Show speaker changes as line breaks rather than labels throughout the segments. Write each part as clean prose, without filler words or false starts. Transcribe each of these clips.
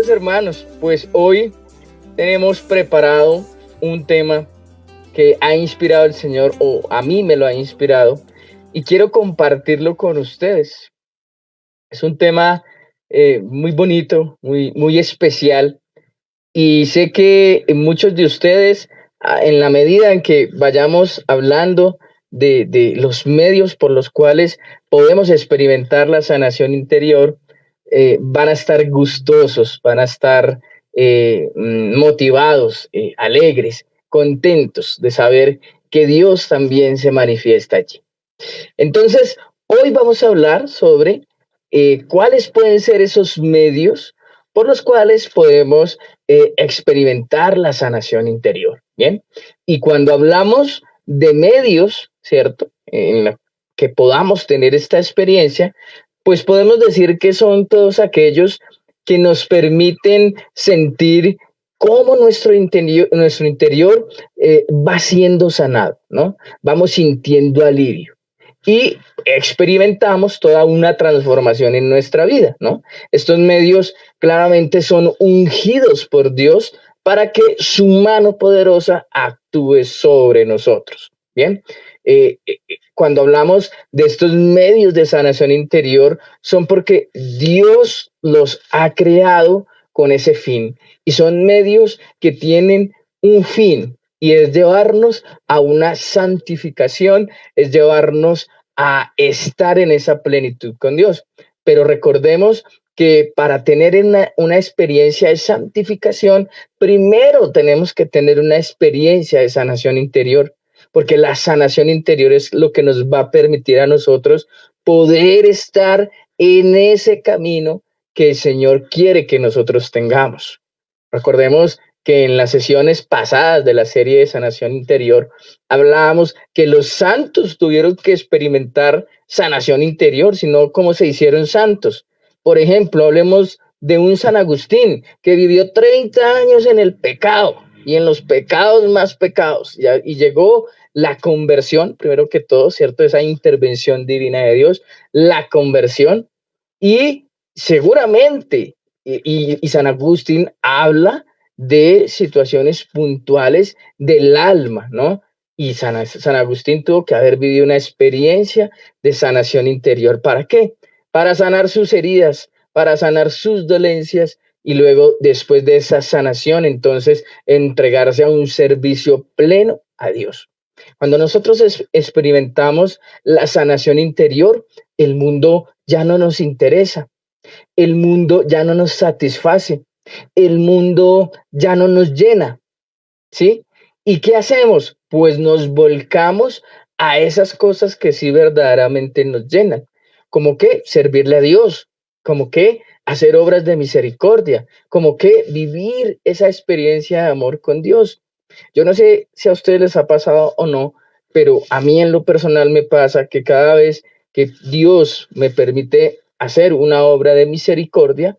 Queridos hermanos, pues hoy tenemos preparado un tema que ha inspirado el Señor, o a mí me lo ha inspirado, y quiero compartirlo con ustedes. Es un tema muy bonito, muy especial, y sé que muchos de ustedes, en la medida en que vayamos hablando de los medios por los cuales podemos experimentar la sanación interior, van a estar gustosos, van a estar motivados, alegres, contentos de saber que Dios también se manifiesta allí. Entonces, hoy vamos a hablar sobre cuáles pueden ser esos medios por los cuales podemos experimentar la sanación interior. Bien, y cuando hablamos de medios, ¿cierto? En la que podamos tener esta experiencia, pues podemos decir que son todos aquellos que nos permiten sentir cómo nuestro interior va siendo sanado, ¿no? Vamos sintiendo alivio y experimentamos toda una transformación en nuestra vida, ¿no? Estos medios claramente son ungidos por Dios para que su mano poderosa actúe sobre nosotros. Bien, cuando hablamos de estos medios de sanación interior, son porque Dios los ha creado con ese fin y son medios que tienen un fin y es llevarnos a una santificación, es llevarnos a estar en esa plenitud con Dios. Pero recordemos que para tener una experiencia de santificación, primero tenemos que tener una experiencia de sanación interior, porque la sanación interior es lo que nos va a permitir a nosotros poder estar en ese camino que el Señor quiere que nosotros tengamos. Recordemos que en las sesiones pasadas de la serie de sanación interior hablábamos que los santos tuvieron que experimentar sanación interior, sino cómo se hicieron santos. Por ejemplo, hablemos de un San Agustín que vivió 30 años en el pecado y en los pecados más pecados, y llegó la conversión, primero que todo, ¿cierto? Esa intervención divina de Dios, la conversión, y seguramente, y San Agustín habla de situaciones puntuales del alma, ¿no? Y San Agustín tuvo que haber vivido una experiencia de sanación interior. ¿Para qué? Para sanar sus heridas, para sanar sus dolencias y luego, después de esa sanación, entonces entregarse a un servicio pleno a Dios. Cuando nosotros experimentamos la sanación interior, el mundo ya no nos interesa, el mundo ya no nos satisface, el mundo ya no nos llena, ¿sí? ¿Y qué hacemos? Pues nos volcamos a esas cosas que sí verdaderamente nos llenan, como que servirle a Dios, como que hacer obras de misericordia, como que vivir esa experiencia de amor con Dios. Yo no sé si a ustedes les ha pasado o no, pero a mí en lo personal me pasa que cada vez que Dios me permite hacer una obra de misericordia,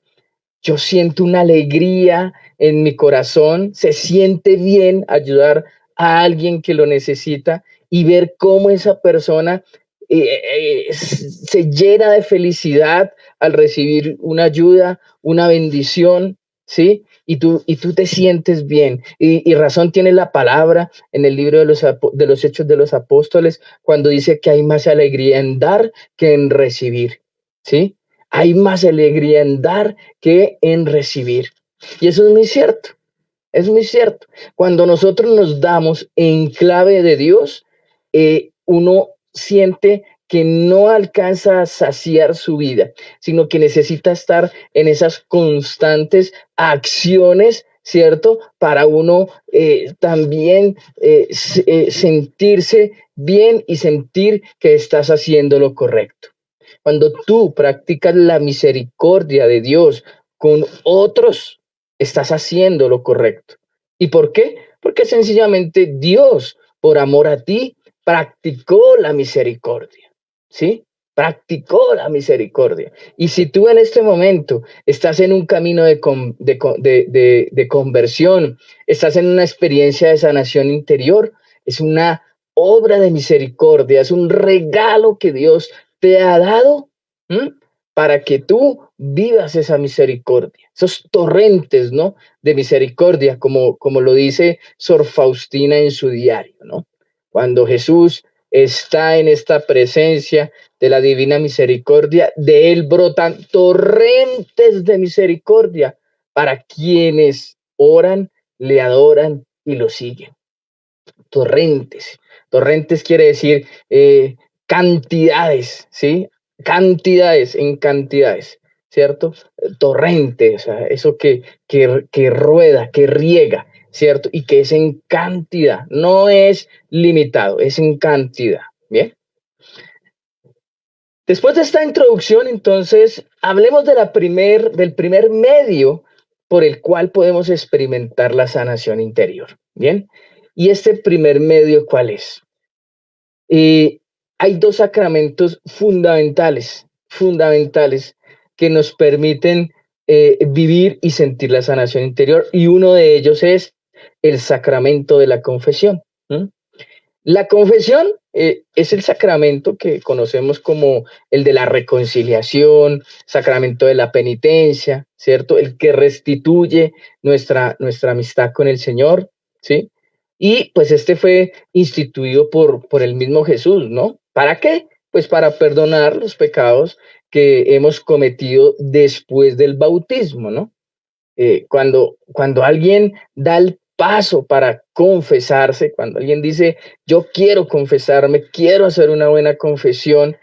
yo siento una alegría en mi corazón, se siente bien ayudar a alguien que lo necesita y ver cómo esa persona se llena de felicidad al recibir una ayuda, una bendición, ¿sí? Y tú te sientes bien. Y razón tiene la palabra en el libro de los Hechos de los Apóstoles cuando dice que hay más alegría en dar que en recibir, ¿sí? Hay más alegría en dar que en recibir. Y eso es muy cierto, es muy cierto. Cuando nosotros nos damos en clave de Dios, uno siente que no alcanza a saciar su vida, sino que necesita estar en esas constantes acciones, ¿cierto? Para uno también sentirse bien y sentir que estás haciendo lo correcto. Cuando tú practicas la misericordia de Dios con otros, estás haciendo lo correcto. ¿Y por qué? Porque sencillamente Dios, por amor a ti, practicó la misericordia, ¿sí? Practicó la misericordia. Y si tú en este momento estás en un camino de conversión, estás en una experiencia de sanación interior, es una obra de misericordia, es un regalo que Dios te ha dado, ¿m? para que tú vivas esa misericordia, esos torrentes, ¿no? De misericordia, como lo dice Sor Faustina en su diario, ¿no? Cuando Jesús está en esta presencia de la divina misericordia, de él brotan torrentes de misericordia para quienes oran, le adoran y lo siguen. Torrentes. Torrentes quiere decir cantidades, ¿sí? Cantidades, en cantidades, ¿cierto? Torrente, o sea, eso que rueda, que riega, ¿cierto? Y que es en cantidad, no es limitado, es en cantidad, ¿bien? Después de esta introducción, entonces, hablemos del primer medio por el cual podemos experimentar la sanación interior, ¿bien? Y este primer medio, ¿cuál es? Hay dos sacramentos fundamentales que nos permiten vivir y sentir la sanación interior, y uno de ellos es el sacramento de la confesión. ¿Mm? La confesión es el sacramento que conocemos como el de la reconciliación, sacramento de la penitencia, ¿cierto? El que restituye nuestra amistad con el Señor, ¿sí? Y pues este fue instituido por el mismo Jesús, ¿no? ¿Para qué? Pues para perdonar los pecados que hemos cometido después del bautismo, ¿no? Cuando alguien da el paso para confesarse, cuando alguien dice, yo quiero confesarme, quiero hacer una buena confesión,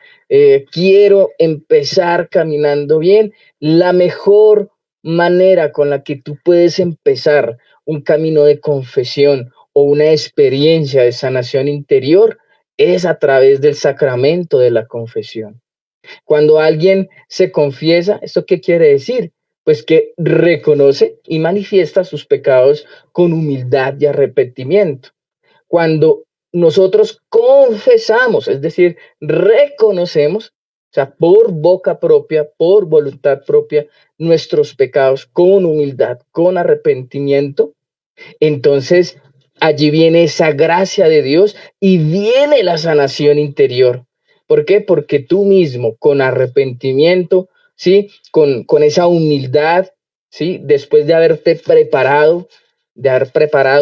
quiero empezar caminando bien, la mejor manera con la que tú puedes empezar un camino de confesión o una experiencia de sanación interior es a través del sacramento de la confesión. Cuando alguien se confiesa, ¿esto qué quiere decir? Pues que reconoce y manifiesta sus pecados con humildad y arrepentimiento. Cuando nosotros confesamos, es decir, reconocemos, o sea, por boca propia, por voluntad propia, nuestros pecados con humildad, con arrepentimiento, entonces allí viene esa gracia de Dios y viene la sanación interior. ¿Por qué? Porque tú mismo, con arrepentimiento, ¿sí? Con esa humildad, ¿sí? Después de haber preparado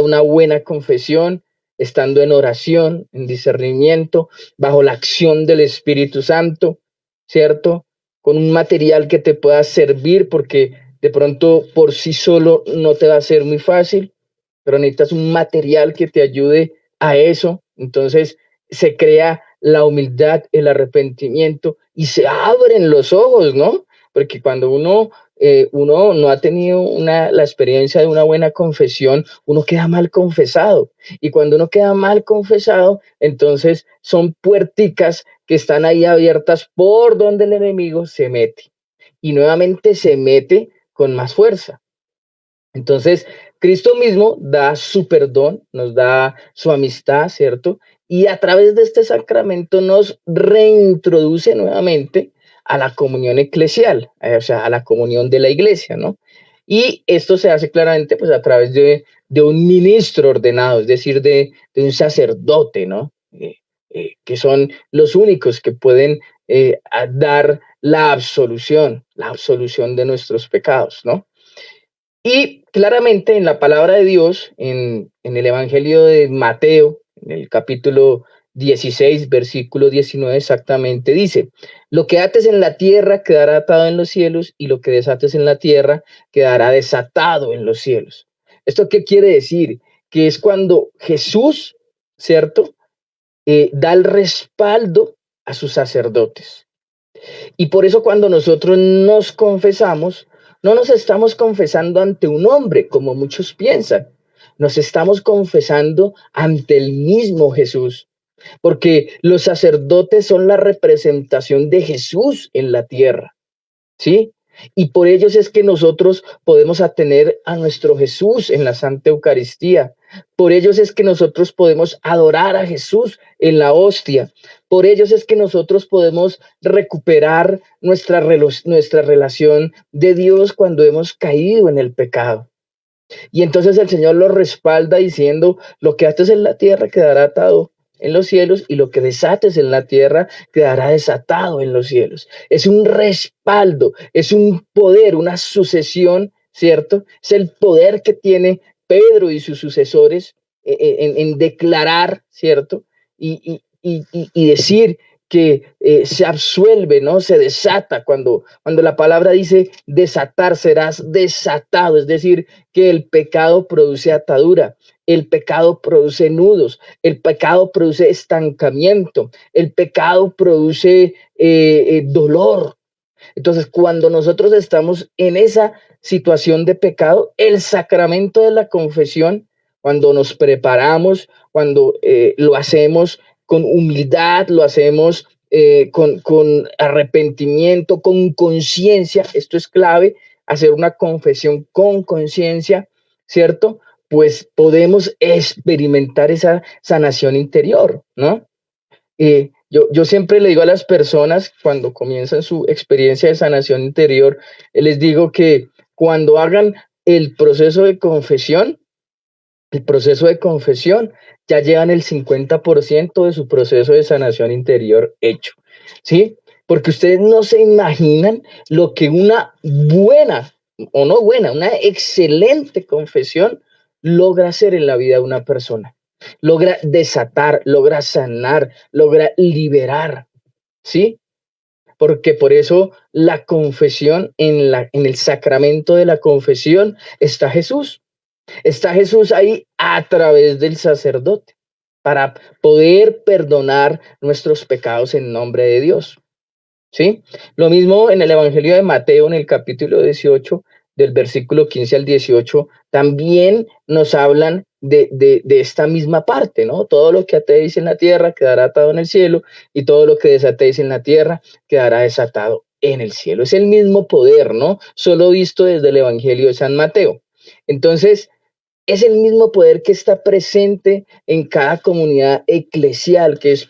una buena confesión, estando en oración, en discernimiento, bajo la acción del Espíritu Santo, ¿cierto? Con un material que te pueda servir, porque de pronto por sí solo no te va a ser muy fácil, pero necesitas un material que te ayude a eso. Entonces se crea la humildad, el arrepentimiento y se abren los ojos, ¿no? Porque cuando uno no ha tenido la experiencia de una buena confesión, uno queda mal confesado. Y cuando uno queda mal confesado, entonces son puerticas que están ahí abiertas por donde el enemigo se mete. Y nuevamente se mete con más fuerza. Entonces, Cristo mismo da su perdón, nos da su amistad, ¿cierto? Y a través de este sacramento nos reintroduce nuevamente a la comunión eclesial, o sea, a la comunión de la iglesia, ¿no? Y esto se hace claramente pues a través de un ministro ordenado, es decir, de un sacerdote, ¿no? Que son los únicos que pueden dar la absolución de nuestros pecados, ¿no? Y claramente en la palabra de Dios, en el Evangelio de Mateo, en el capítulo 16, versículo 19 exactamente, dice, lo que ates en la tierra quedará atado en los cielos y lo que desates en la tierra quedará desatado en los cielos. ¿Esto qué quiere decir? Que es cuando Jesús, ¿cierto? Da el respaldo a sus sacerdotes. Y por eso cuando nosotros nos confesamos, no nos estamos confesando ante un hombre, como muchos piensan. Nos estamos confesando ante el mismo Jesús, porque los sacerdotes son la representación de Jesús en la tierra. ¿Sí? Y por ellos es que nosotros podemos tener a nuestro Jesús en la Santa Eucaristía. Por ellos es que nosotros podemos adorar a Jesús en la hostia. Por ellos es que nosotros podemos recuperar nuestra relación de Dios cuando hemos caído en el pecado. Y entonces el Señor lo respalda diciendo, lo que haces en la tierra quedará atado en los cielos y lo que desates en la tierra quedará desatado en los cielos. Es un respaldo, es un poder, una sucesión, ¿cierto? Es el poder que tiene Pedro y sus sucesores en declarar, ¿cierto? Y decir que se absuelve, ¿no? Se desata cuando la palabra dice desatar, serás desatado, es decir, que el pecado produce atadura, el pecado produce nudos, el pecado produce estancamiento, el pecado produce dolor. Entonces, cuando nosotros estamos en esa situación de pecado, el sacramento de la confesión, cuando nos preparamos, cuando lo hacemos con humildad, lo hacemos con arrepentimiento, con conciencia, esto es clave, hacer una confesión con conciencia, ¿cierto? Pues podemos experimentar esa sanación interior, ¿no? Yo siempre le digo a las personas cuando comienzan su experiencia de sanación interior, les digo que cuando hagan el proceso de confesión, el proceso de confesión, ya llevan el 50% de su proceso de sanación interior hecho, ¿sí? Porque ustedes no se imaginan lo que una buena, o no buena, una excelente confesión logra hacer en la vida de una persona. Logra desatar, logra sanar, logra liberar, ¿sí? Porque por eso la confesión, en el sacramento de la confesión está Jesús. Está Jesús ahí a través del sacerdote para poder perdonar nuestros pecados en nombre de Dios. ¿Sí? Lo mismo en el Evangelio de Mateo, en el capítulo 18, del versículo 15 al 18, también nos hablan de esta misma parte, ¿no? Todo lo que atéis en la tierra quedará atado en el cielo y todo lo que desatéis en la tierra quedará desatado en el cielo. Es el mismo poder, ¿no? Solo visto desde el Evangelio de San Mateo. Entonces, es el mismo poder que está presente en cada comunidad eclesial que es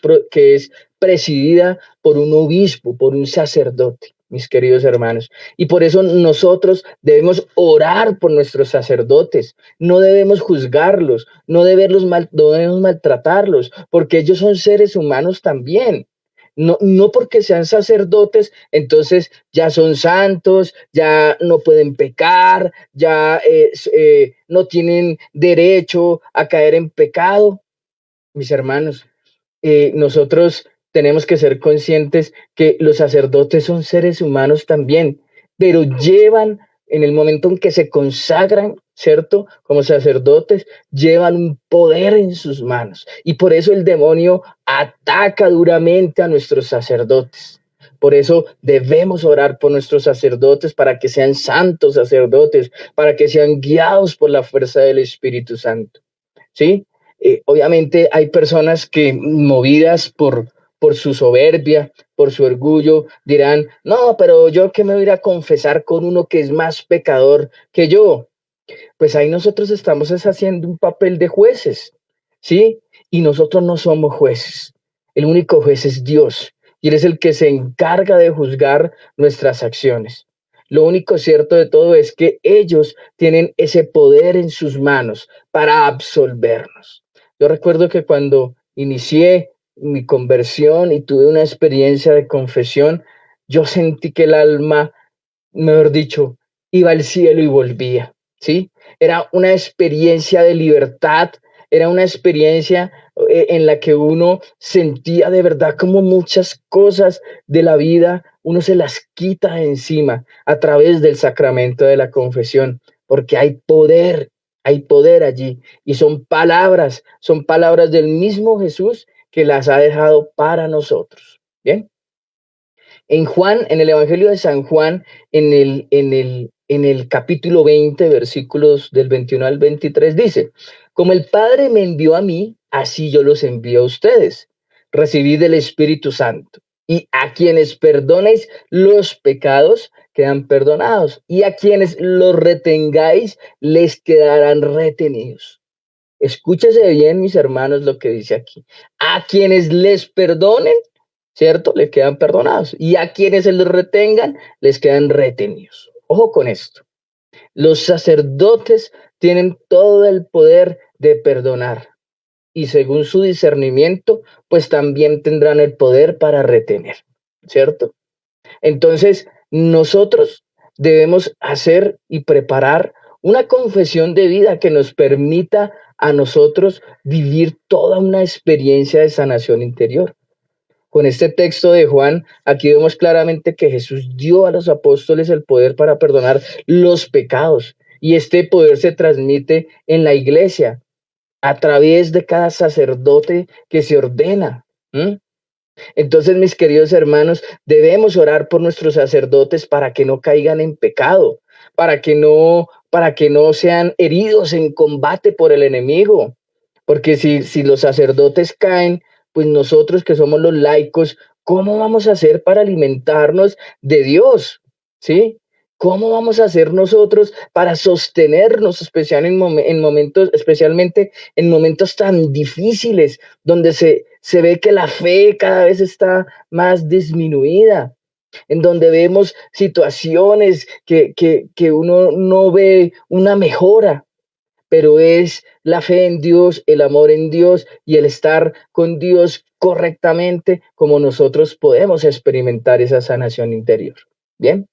presidida por un obispo, por un sacerdote, mis queridos hermanos. Y por eso nosotros debemos orar por nuestros sacerdotes, no debemos juzgarlos, no debemos maltratarlos, porque ellos son seres humanos también. No, no porque sean sacerdotes, entonces ya son santos, ya no pueden pecar, ya no tienen derecho a caer en pecado. Mis hermanos, nosotros tenemos que ser conscientes que los sacerdotes son seres humanos también, pero llevan en el momento en que se consagran, ¿cierto? Como sacerdotes, llevan un poder en sus manos. Y por eso el demonio ataca duramente a nuestros sacerdotes. Por eso debemos orar por nuestros sacerdotes para que sean santos sacerdotes, para que sean guiados por la fuerza del Espíritu Santo. ¿Sí? Obviamente hay personas que movidas por su soberbia, por su orgullo, dirán, no, pero yo qué me voy a ir a confesar con uno que es más pecador que yo. Pues ahí nosotros estamos haciendo un papel de jueces, ¿sí? Y nosotros no somos jueces. El único juez es Dios y Él es el que se encarga de juzgar nuestras acciones. Lo único cierto de todo es que ellos tienen ese poder en sus manos para absolvernos. Yo recuerdo que cuando inicié mi conversión y tuve una experiencia de confesión, yo sentí que el alma, mejor dicho, iba al cielo y volvía, ¿sí? Era una experiencia de libertad, era una experiencia en la que uno sentía de verdad como muchas cosas de la vida, uno se las quita de encima a través del sacramento de la confesión, porque hay poder allí y son palabras del mismo Jesús que las ha dejado para nosotros. Bien. En Juan, en el Evangelio de San Juan, en el capítulo 20, versículos del 21 al 23, dice, como el Padre me envió a mí, así yo los envío a ustedes. Recibid el Espíritu Santo. Y a quienes perdonéis los pecados, quedan perdonados. Y a quienes los retengáis, les quedarán retenidos. Escúchese bien, mis hermanos, lo que dice aquí. A quienes les perdonen, ¿cierto? Les quedan perdonados. Y a quienes se los retengan, les quedan retenidos. Ojo con esto. Los sacerdotes tienen todo el poder de perdonar. y según su discernimiento, pues también tendrán el poder para retener, ¿cierto? Entonces, nosotros debemos hacer y preparar una confesión de vida que nos permita a nosotros vivir toda una experiencia de sanación interior. Con este texto de Juan, aquí vemos claramente que Jesús dio a los apóstoles el poder para perdonar los pecados y este poder se transmite en la iglesia a través de cada sacerdote que se ordena. ¿Mm? Entonces, mis queridos hermanos, debemos orar por nuestros sacerdotes para que no caigan en pecado, para que no sean heridos en combate por el enemigo. Porque si los sacerdotes caen, pues nosotros que somos los laicos, ¿cómo vamos a hacer para alimentarnos de Dios? ¿Sí? ¿Cómo vamos a hacer nosotros para sostenernos, en momentos, especialmente en momentos tan difíciles, donde se ve que la fe cada vez está más disminuida, en donde vemos situaciones que uno no ve una mejora, pero es la fe en Dios, el amor en Dios y el estar con Dios correctamente como nosotros podemos experimentar esa sanación interior. Bien.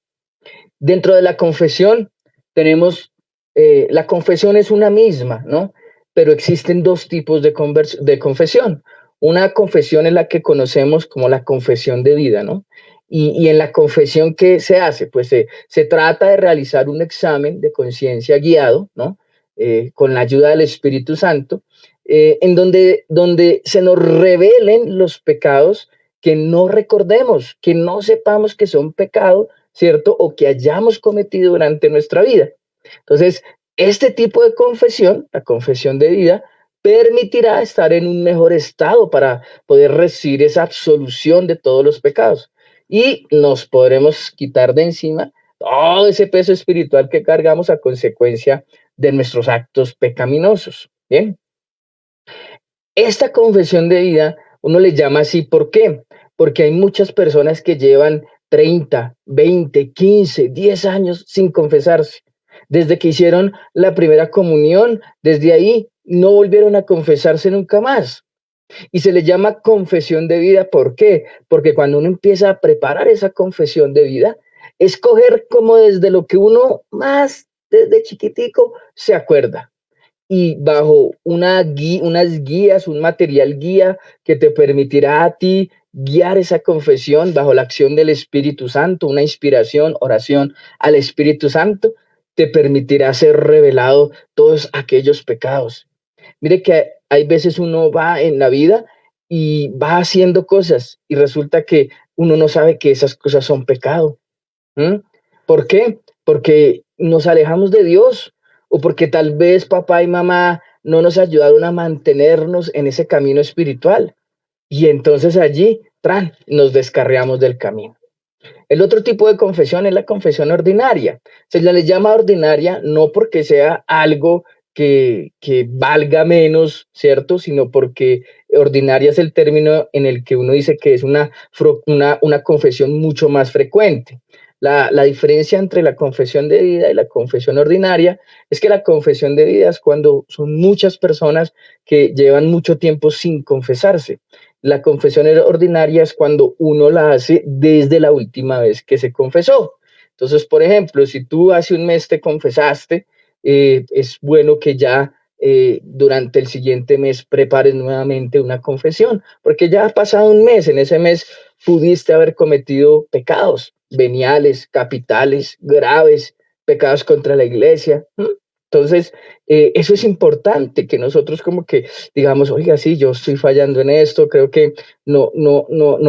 Dentro de la confesión tenemos, la confesión es una misma, ¿no? Pero existen dos tipos de confesión. Una confesión es la que conocemos como la confesión de vida, ¿no? Y en la confesión, ¿qué se hace? Pues se trata de realizar un examen de conciencia guiado, ¿no? Con la ayuda del Espíritu Santo, donde se nos revelen los pecados que no recordemos, que no sepamos que son pecados, ¿cierto? O que hayamos cometido durante nuestra vida. Entonces, este tipo de confesión, la confesión de vida, permitirá estar en un mejor estado para poder recibir esa absolución de todos los pecados. Y nos podremos quitar de encima todo ese peso espiritual que cargamos a consecuencia de nuestros actos pecaminosos. Bien. Esta confesión de vida, uno le llama así, ¿por qué? Porque hay muchas personas que llevan 30, 20, 15, 10 años sin confesarse. Desde que hicieron la primera comunión, desde ahí no volvieron a confesarse nunca más. Y se le llama confesión de vida, ¿por qué? Porque cuando uno empieza a preparar esa confesión de vida, escoger como desde lo que uno más desde chiquitico se acuerda y bajo unas guías, un material guía que te permitirá a ti guiar esa confesión bajo la acción del Espíritu Santo, una inspiración, oración al Espíritu Santo, te permitirá ser revelado todos aquellos pecados. Mire que hay veces uno va en la vida y va haciendo cosas y resulta que uno no sabe que esas cosas son pecado. ¿Mm? ¿Por qué? Porque nos alejamos de Dios o porque tal vez papá y mamá no nos ayudaron a mantenernos en ese camino espiritual. Y entonces allí, nos descarriamos del camino. El otro tipo de confesión es la confesión ordinaria. Se le llama ordinaria no porque sea algo que valga menos, ¿cierto? Sino porque ordinaria es el término en el que uno dice que es una confesión mucho más frecuente. La diferencia entre la confesión de vida y la confesión ordinaria es que la confesión de vida es cuando son muchas personas que llevan mucho tiempo sin confesarse. La confesión ordinaria es cuando uno la hace desde la última vez que se confesó. Entonces, por ejemplo, si tú hace un mes te confesaste, es bueno que ya durante el siguiente mes prepares nuevamente una confesión, porque ya ha pasado un mes, en ese mes pudiste haber cometido pecados veniales, capitales, graves, pecados contra la iglesia. Entonces, eso es importante, que nosotros como que digamos, oiga, sí, yo estoy fallando en esto, creo que no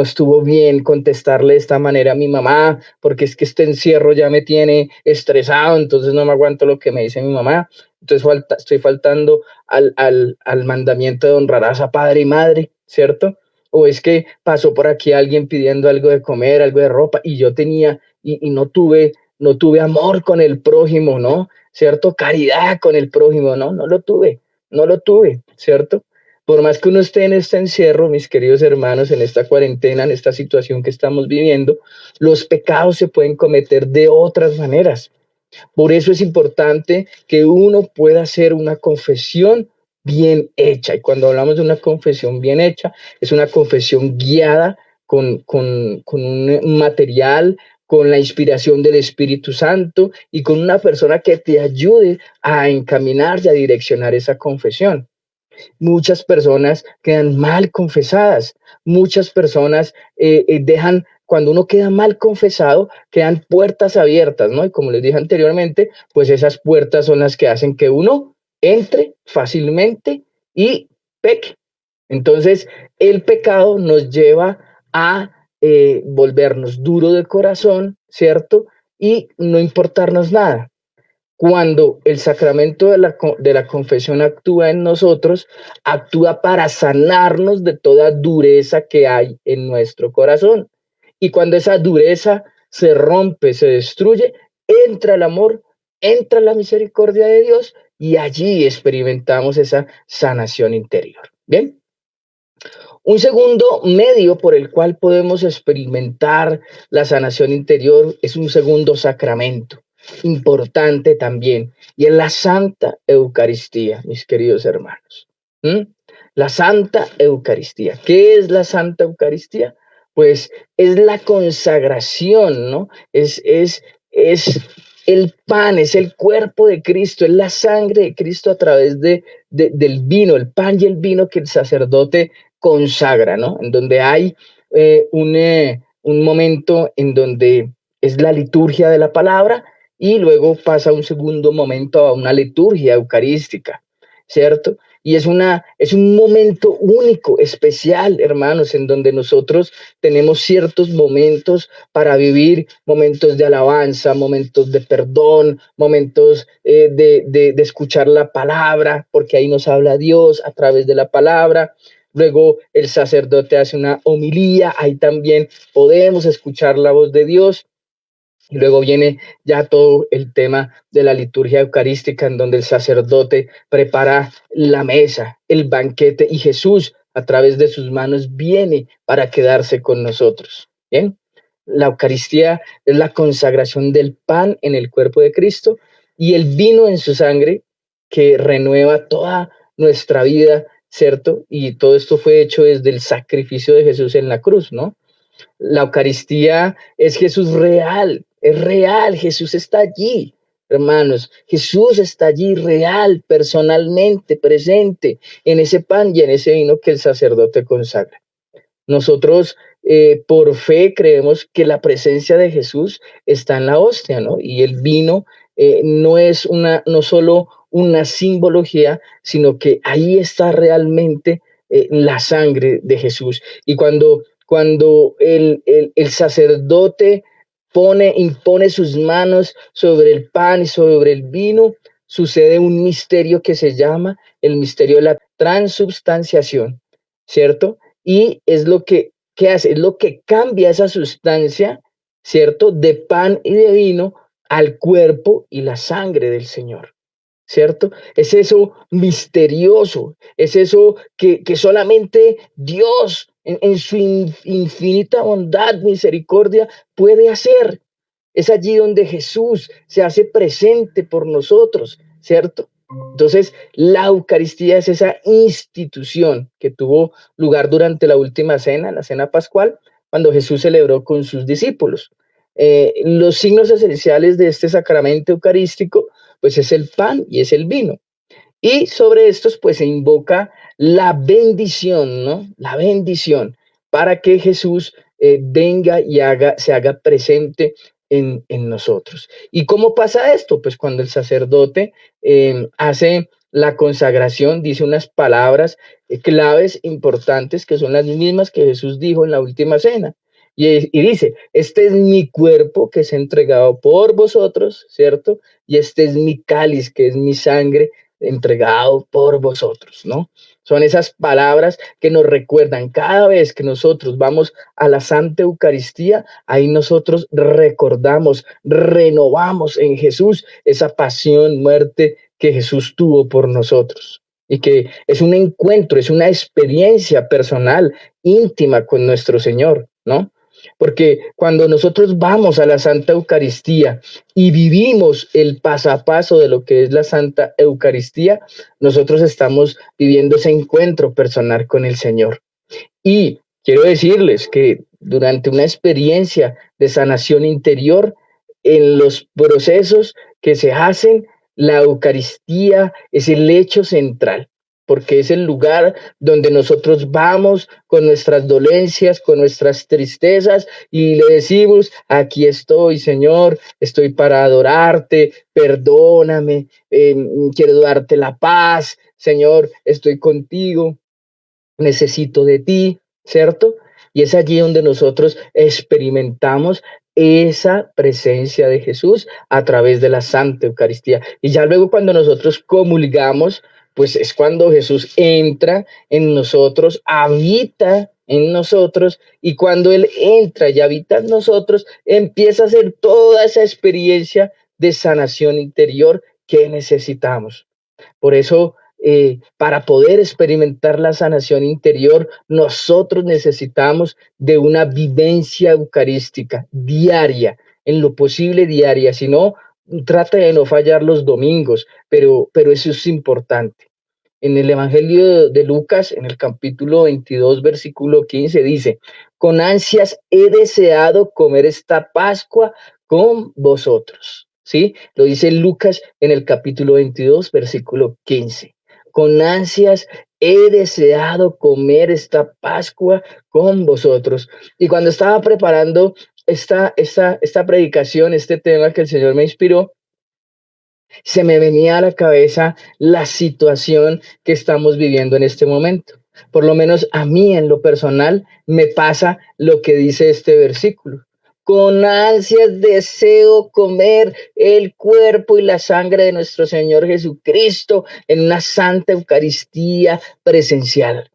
estuvo bien contestarle de esta manera a mi mamá, porque es que este encierro ya me tiene estresado, entonces no me aguanto lo que me dice mi mamá, entonces estoy faltando al mandamiento de honrarás a padre y madre, ¿cierto? O es que pasó por aquí alguien pidiendo algo de comer, algo de ropa, y yo tenía, y no tuve amor con el prójimo, ¿no? ¿Cierto? Caridad con el prójimo, ¿no? No lo tuve, ¿cierto? Por más que uno esté en este encierro, mis queridos hermanos, en esta cuarentena, en esta situación que estamos viviendo, los pecados se pueden cometer de otras maneras. Por eso es importante que uno pueda hacer una confesión bien hecha. Y cuando hablamos de una confesión bien hecha, es una confesión guiada con un material, con la inspiración del Espíritu Santo y con una persona que te ayude a encaminar y a direccionar esa confesión. Muchas personas quedan mal confesadas, muchas personas dejan, cuando uno queda mal confesado, quedan puertas abiertas, ¿no? Y como les dije anteriormente, pues esas puertas son las que hacen que uno entre fácilmente y peque. Entonces, el pecado nos lleva a volvernos duro de corazón, ¿cierto? Y no importarnos nada. Cuando el sacramento de la confesión actúa en nosotros, actúa para sanarnos de toda dureza que hay en nuestro corazón. Y cuando esa dureza se rompe, se destruye, entra el amor, entra la misericordia de Dios y allí experimentamos esa sanación interior. Bien. Un segundo medio por el cual podemos experimentar la sanación interior es un segundo sacramento, importante también, y es la Santa Eucaristía, mis queridos hermanos. ¿Mm? La Santa Eucaristía. ¿Qué es la Santa Eucaristía? Pues es la consagración, ¿no? Es el pan, es el cuerpo de Cristo, es la sangre de Cristo a través del vino, el pan y el vino que el sacerdote consagra, ¿no? En donde hay un momento en donde es la liturgia de la palabra y luego pasa un segundo momento a una liturgia eucarística, ¿cierto? Y es un momento único, especial, hermanos, en donde nosotros tenemos ciertos momentos para vivir, momentos de alabanza, momentos de perdón, momentos de escuchar la palabra, porque ahí nos habla Dios a través de la palabra. Luego el sacerdote hace una homilía, ahí también podemos escuchar la voz de Dios. Y luego viene ya todo el tema de la liturgia eucarística, en donde el sacerdote prepara la mesa, el banquete, y Jesús a través de sus manos viene para quedarse con nosotros. Bien, la Eucaristía es la consagración del pan en el cuerpo de Cristo y el vino en su sangre que renueva toda nuestra vida, ¿cierto? Y todo esto fue hecho desde el sacrificio de Jesús en la cruz, ¿no? La Eucaristía es Jesús real, es real, Jesús está allí, hermanos, Jesús está allí real, personalmente presente en ese pan y en ese vino que el sacerdote consagra. Nosotros por fe creemos que la presencia de Jesús está en la hostia, ¿no? Y el vino no es no solo una simbología, sino que ahí está realmente la sangre de Jesús. Y cuando el sacerdote impone sus manos sobre el pan y sobre el vino, sucede un misterio que se llama el misterio de la transubstanciación, ¿cierto? Y es lo que hace, es lo que cambia esa sustancia, ¿cierto? De pan y de vino al cuerpo y la sangre del Señor, ¿cierto? Es eso misterioso, es eso que solamente Dios en su infinita bondad, misericordia, puede hacer. Es allí donde Jesús se hace presente por nosotros, ¿cierto? Entonces, la Eucaristía es esa institución que tuvo lugar durante la última cena, la cena pascual, cuando Jesús celebró con sus discípulos. Los signos esenciales de este sacramento eucarístico, pues es el pan y es el vino. Y sobre estos, pues se invoca la bendición, ¿no? La bendición para que Jesús venga y se haga presente en nosotros. ¿Y cómo pasa esto? Pues cuando el sacerdote hace la consagración, dice unas palabras claves importantes que son las mismas que Jesús dijo en la última cena. Y dice, este es mi cuerpo que es entregado por vosotros, ¿cierto? Y este es mi cáliz, que es mi sangre entregado por vosotros, ¿no? Son esas palabras que nos recuerdan cada vez que nosotros vamos a la Santa Eucaristía, ahí nosotros recordamos, renovamos en Jesús esa pasión, muerte que Jesús tuvo por nosotros. Y que es un encuentro, es una experiencia personal, íntima con nuestro Señor, ¿no? porque cuando nosotros vamos a la Santa Eucaristía y vivimos el paso a paso de lo que es la Santa Eucaristía, nosotros estamos viviendo ese encuentro personal con el Señor. Y quiero decirles que durante una experiencia de sanación interior, en los procesos que se hacen, la Eucaristía es el hecho central, porque es el lugar donde nosotros vamos con nuestras dolencias, con nuestras tristezas y le decimos, aquí estoy, Señor, estoy para adorarte, perdóname, quiero darte la paz, Señor, estoy contigo, necesito de ti, ¿cierto? Y es allí donde nosotros experimentamos esa presencia de Jesús a través de la Santa Eucaristía. Y ya luego cuando nosotros comulgamos, pues es cuando Jesús entra en nosotros, habita en nosotros, y cuando Él entra y habita en nosotros, empieza a hacer toda esa experiencia de sanación interior que necesitamos. Por eso, para poder experimentar la sanación interior, nosotros necesitamos de una vivencia eucarística diaria, en lo posible diaria. Si no, trata de no fallar los domingos, pero eso es importante. En el Evangelio de Lucas, en el capítulo 22, versículo 15, dice, con ansias he deseado comer esta Pascua con vosotros. ¿Sí? Lo dice Lucas en el capítulo 22, versículo 15. Con ansias he deseado comer esta Pascua con vosotros. Y cuando estaba preparando esta predicación, este tema que el Señor me inspiró, se me venía a la cabeza la situación que estamos viviendo en este momento. Por lo menos a mí en lo personal me pasa lo que dice este versículo. Con ansias deseo comer el cuerpo y la sangre de nuestro Señor Jesucristo en una santa Eucaristía presencial.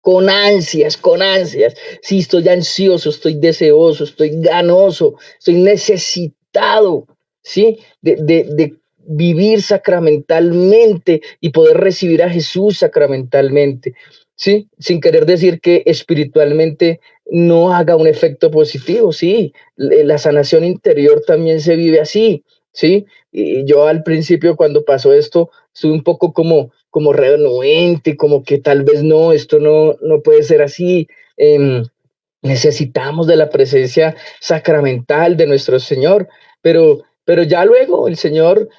Con ansias, con ansias. Sí, estoy ansioso, estoy deseoso, estoy ganoso, estoy necesitado, ¿sí? De vivir sacramentalmente y poder recibir a Jesús sacramentalmente, ¿sí? Sin querer decir que espiritualmente no haga un efecto positivo, sí. La sanación interior también se vive así, ¿sí? Y yo al principio cuando pasó esto, estuve un poco como renuente, como que tal vez no, esto no puede ser así. Eh, Necesitamos de la presencia sacramental de nuestro Señor, pero ya luego el Señor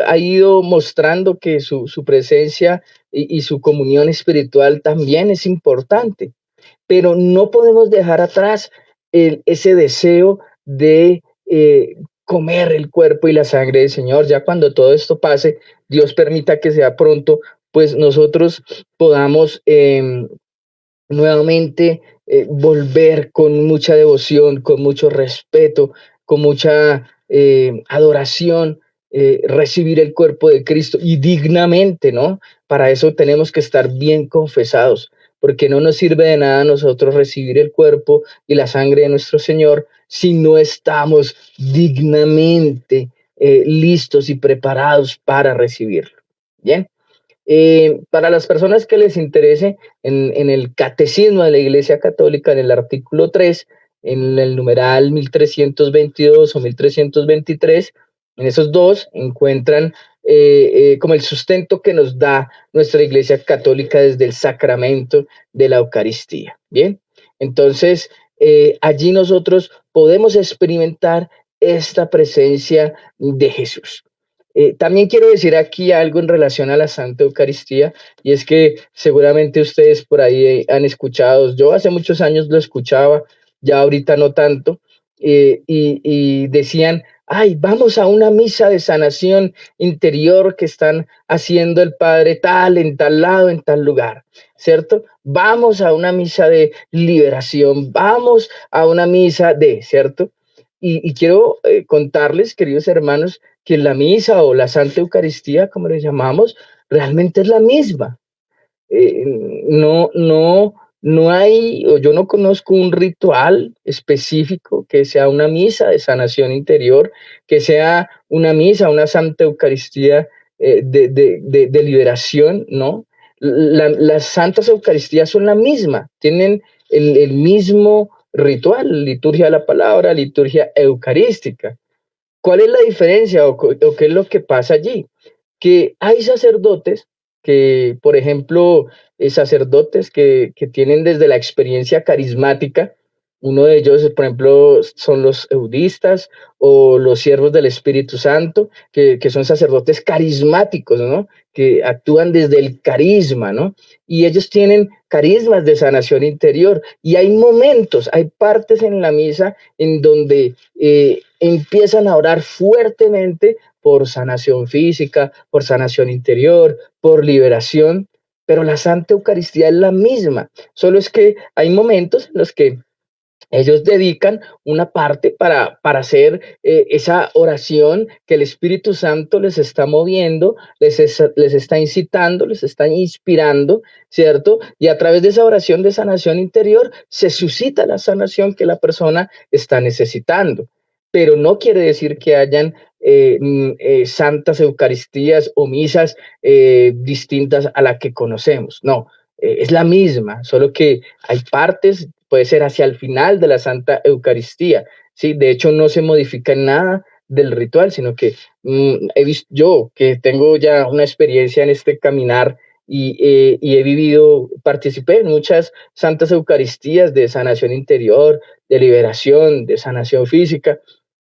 ha ido mostrando que su presencia y su comunión espiritual también es importante, pero no podemos dejar atrás ese deseo de comer el cuerpo y la sangre del Señor. Ya cuando todo esto pase, Dios permita que sea pronto, pues nosotros podamos nuevamente volver con mucha devoción, con mucho respeto, con mucha adoración, recibir el cuerpo de Cristo y dignamente, ¿no? Para eso tenemos que estar bien confesados, porque no nos sirve de nada a nosotros recibir el cuerpo y la sangre de nuestro Señor si no estamos dignamente listos y preparados para recibirlo. Bien. Para las personas que les interese, en el Catecismo de la Iglesia Católica, en el artículo 3, en el numeral 1322 o 1323, en esos dos encuentran como el sustento que nos da nuestra Iglesia Católica desde el sacramento de la Eucaristía. Bien, entonces allí nosotros podemos experimentar esta presencia de Jesús. También quiero decir aquí algo en relación a la Santa Eucaristía, y es que seguramente ustedes por ahí han escuchado, yo hace muchos años lo escuchaba, ya ahorita no tanto, y decían, ay, vamos a una misa de sanación interior que están haciendo el Padre tal, en tal lado, en tal lugar, ¿cierto? Vamos a una misa de liberación, vamos a una misa de, ¿cierto? Y quiero contarles, queridos hermanos, que la misa o la Santa Eucaristía, como le llamamos, realmente es la misma. Eh, no hay, o yo no conozco un ritual específico que sea una misa de sanación interior, que sea una misa, una Santa Eucaristía de liberación, ¿no? Las Santas Eucaristías son la misma, tienen el mismo ritual, liturgia de la palabra, liturgia eucarística. ¿Cuál es la diferencia o qué es lo que pasa allí? Que hay sacerdotes que, por ejemplo, sacerdotes que tienen desde la experiencia carismática, uno de ellos, por ejemplo, son los eudistas o los siervos del Espíritu Santo, que son sacerdotes carismáticos, ¿no? Que actúan desde el carisma, ¿no? Y ellos tienen carismas de sanación interior. Y hay momentos, hay partes en la misa en donde empiezan a orar fuertemente por sanación física, por sanación interior, por liberación, pero la Santa Eucaristía es la misma, solo es que hay momentos en los que ellos dedican una parte para hacer esa oración que el Espíritu Santo les está moviendo, les está incitando, les está inspirando, ¿cierto? Y a través de esa oración de sanación interior se suscita la sanación que la persona está necesitando. Pero no quiere decir que hayan santas Eucaristías o misas distintas a la que conocemos. No, es la misma, solo que hay partes, puede ser hacia el final de la Santa Eucaristía, ¿sí? De hecho, no se modifica nada del ritual, sino que he visto yo que tengo ya una experiencia en este caminar y he vivido, participé en muchas santas Eucaristías de sanación interior, de liberación, de sanación física,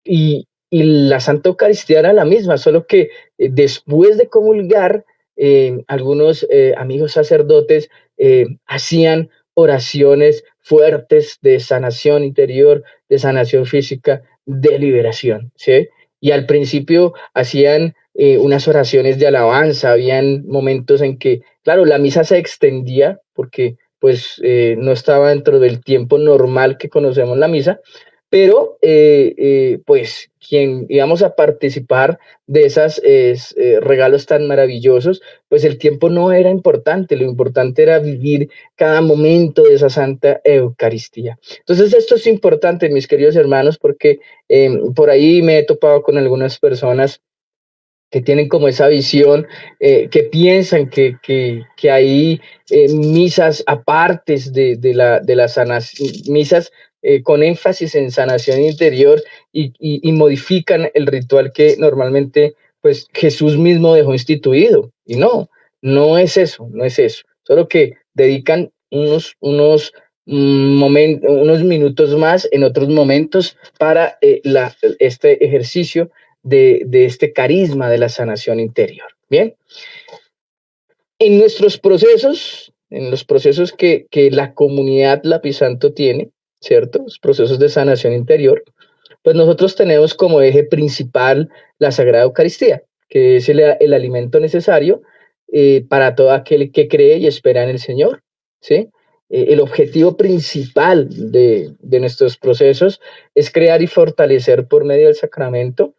y la Santa Eucaristía era la misma, solo que después de comulgar, algunos amigos sacerdotes hacían oraciones fuertes de sanación interior, de sanación física, de liberación, ¿sí? Y al principio hacían unas oraciones de alabanza, habían momentos en que, claro, la misa se extendía porque pues no estaba dentro del tiempo normal que conocemos la misa, pero pues quien íbamos a participar de esos regalos tan maravillosos, pues el tiempo no era importante, lo importante era vivir cada momento de esa Santa Eucaristía. Entonces esto es importante, mis queridos hermanos, porque por ahí me he topado con algunas personas que tienen como esa visión, que piensan que hay misas apartes de las misas con énfasis en sanación interior y modifican el ritual que normalmente pues Jesús mismo dejó instituido. Y no, no es eso, no es eso. Solo que dedican unos minutos más en otros momentos para este ejercicio de este carisma de la sanación interior. Bien, en nuestros procesos, en los procesos que la comunidad Lapisanto tiene, ¿cierto? Los procesos de sanación interior, pues nosotros tenemos como eje principal la Sagrada Eucaristía, que es el alimento necesario para todo aquel que cree y espera en el Señor, ¿sí? El objetivo principal de nuestros procesos es crear y fortalecer por medio del sacramento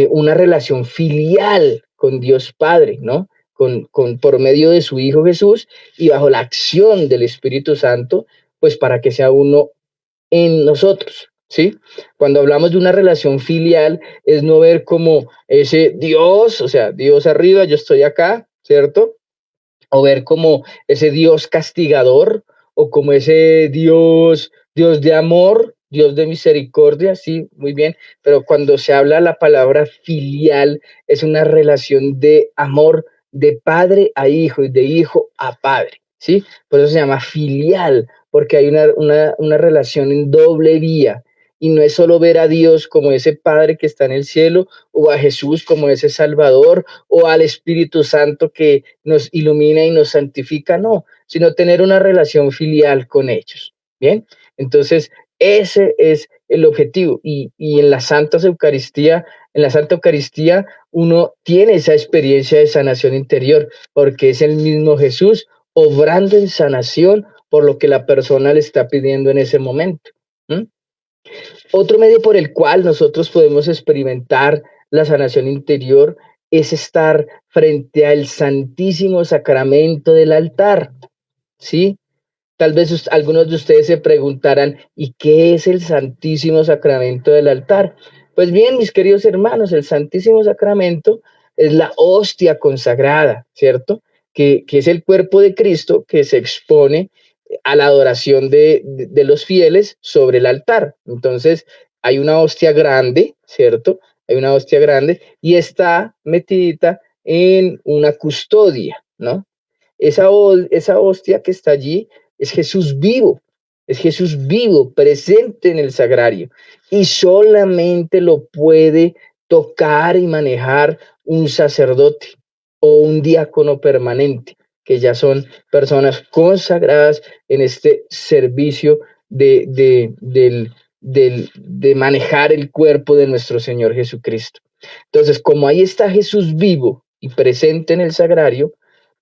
una relación filial con Dios Padre, ¿no? Por medio de su Hijo Jesús y bajo la acción del Espíritu Santo, pues para que sea uno en nosotros, ¿sí? Cuando hablamos de una relación filial, es no ver como ese Dios, o sea, Dios arriba, yo estoy acá, ¿cierto? O ver como ese Dios castigador o como ese Dios de amor, Dios de misericordia, sí, muy bien, pero cuando se habla la palabra filial es una relación de amor de padre a hijo y de hijo a padre, ¿sí? Por eso se llama filial, porque hay una relación en doble vía y no es solo ver a Dios como ese Padre que está en el cielo o a Jesús como ese Salvador o al Espíritu Santo que nos ilumina y nos santifica, no, sino tener una relación filial con ellos. Bien, entonces ese es el objetivo y en la en la Santa Eucaristía, uno tiene esa experiencia de sanación interior porque es el mismo Jesús obrando en sanación por lo que la persona le está pidiendo en ese momento. ¿Mm? Otro medio por el cual nosotros podemos experimentar la sanación interior es estar frente al Santísimo Sacramento del altar, ¿sí? Tal vez algunos de ustedes se preguntarán, ¿y qué es el Santísimo Sacramento del altar? Pues bien, mis queridos hermanos, el Santísimo Sacramento es la hostia consagrada, ¿cierto? Que es el cuerpo de Cristo que se expone a la adoración de los fieles sobre el altar. Entonces, hay una hostia grande, ¿cierto? Hay una hostia grande y está metidita en una custodia, ¿no? Esa hostia que está allí es Jesús vivo, presente en el sagrario, y solamente lo puede tocar y manejar un sacerdote o un diácono permanente, que ya son personas consagradas en este servicio de manejar el cuerpo de nuestro Señor Jesucristo. Entonces, como ahí está Jesús vivo y presente en el sagrario,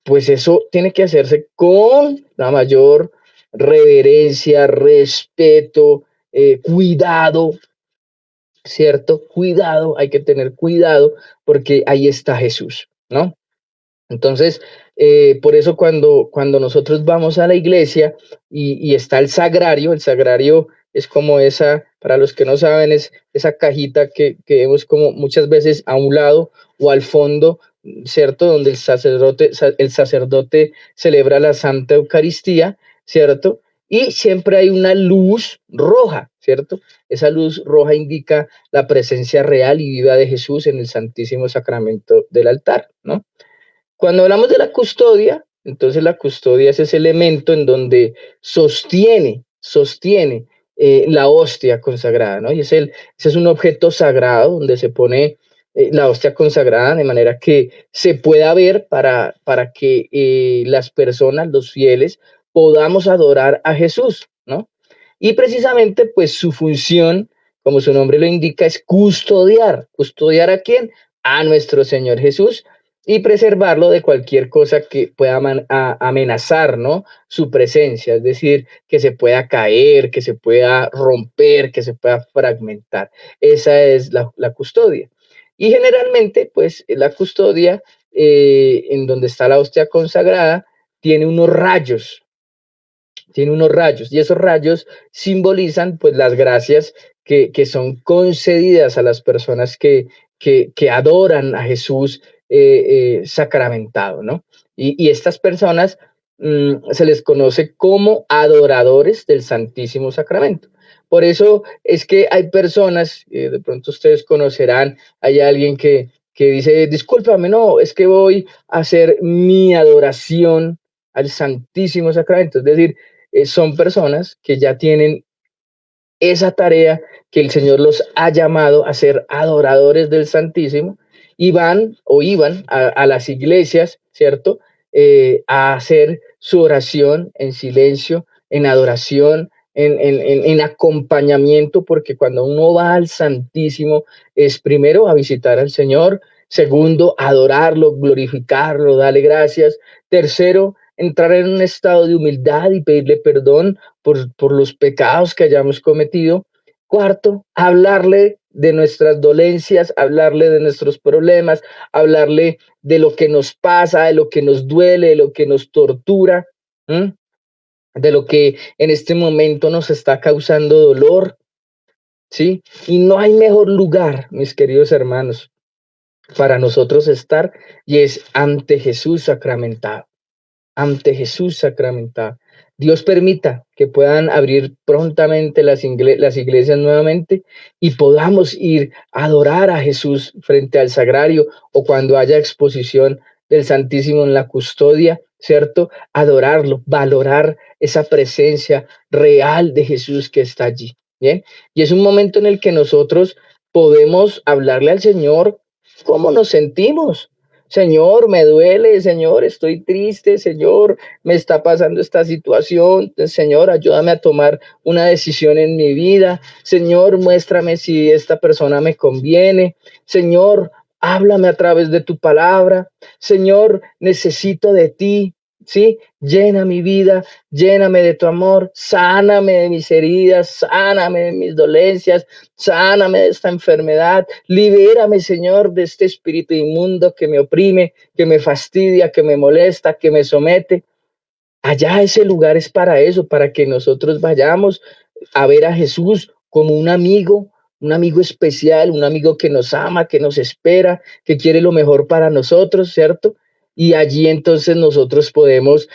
pues eso tiene que hacerse con la mayor reverencia, respeto, cuidado, ¿cierto? Cuidado, hay que tener cuidado porque ahí está Jesús, ¿no? Entonces, por eso cuando nosotros vamos a la iglesia y está el sagrario es como esa, para los que no saben, es esa cajita que vemos como muchas veces a un lado o al fondo, ¿cierto? Donde el sacerdote celebra la Santa Eucaristía, ¿cierto? Y siempre hay una luz roja, ¿cierto? Esa luz roja indica la presencia real y viva de Jesús en el Santísimo Sacramento del altar, ¿no? Cuando hablamos de la custodia, entonces la custodia es ese elemento en donde sostiene la hostia consagrada, ¿no? Ese es un objeto sagrado donde se pone la hostia consagrada de manera que se pueda ver para que las personas, los fieles, podamos adorar a Jesús, ¿no? Y precisamente, pues su función, como su nombre lo indica, es custodiar. ¿Custodiar a quién? A nuestro Señor Jesús y preservarlo de cualquier cosa que pueda amenazar, ¿no? Su presencia, es decir, que se pueda caer, que se pueda romper, que se pueda fragmentar. Esa es la custodia. Y generalmente, pues la custodia, en donde está la hostia consagrada, tiene unos rayos, y esos rayos simbolizan pues las gracias que son concedidas a las personas que adoran a Jesús sacramentado, ¿no? Y estas personas se les conoce como adoradores del Santísimo Sacramento. Por eso es que hay personas, de pronto ustedes conocerán, hay alguien que dice, discúlpame, no, es que voy a hacer mi adoración al Santísimo Sacramento. Es decir, son personas que ya tienen esa tarea que el Señor los ha llamado a ser adoradores del Santísimo y van o iban a las iglesias, ¿cierto? A hacer su oración en silencio, en adoración, en acompañamiento, porque cuando uno va al Santísimo es primero a visitar al Señor, segundo, adorarlo, glorificarlo, darle gracias, tercero, entrar en un estado de humildad y pedirle perdón por los pecados que hayamos cometido. Cuarto, hablarle de nuestras dolencias, hablarle de nuestros problemas, hablarle de lo que nos pasa, de lo que nos duele, de lo que nos tortura, ¿m? De lo que en este momento nos está causando dolor, ¿sí? Y no hay mejor lugar, mis queridos hermanos, para nosotros estar y es ante Jesús sacramentado, ante Jesús sacramentado. Dios permita que puedan abrir prontamente las iglesias nuevamente y podamos ir a adorar a Jesús frente al sagrario o cuando haya exposición del Santísimo en la custodia, ¿cierto? Adorarlo, valorar esa presencia real de Jesús que está allí, ¿bien? Y es un momento en el que nosotros podemos hablarle al Señor cómo nos sentimos. Señor, me duele, Señor, estoy triste, Señor, me está pasando esta situación, Señor, ayúdame a tomar una decisión en mi vida, Señor, muéstrame si esta persona me conviene, Señor, háblame a través de tu palabra, Señor, necesito de ti, ¿sí? Llena mi vida, lléname de tu amor, sáname de mis heridas, sáname de mis dolencias, sáname de esta enfermedad, libérame, Señor, de este espíritu inmundo que me oprime, que me fastidia, que me molesta, que me somete. Allá ese lugar es para eso, para que nosotros vayamos a ver a Jesús como un amigo especial, un amigo que nos ama, que nos espera, que quiere lo mejor para nosotros, ¿cierto? Y allí entonces nosotros podemos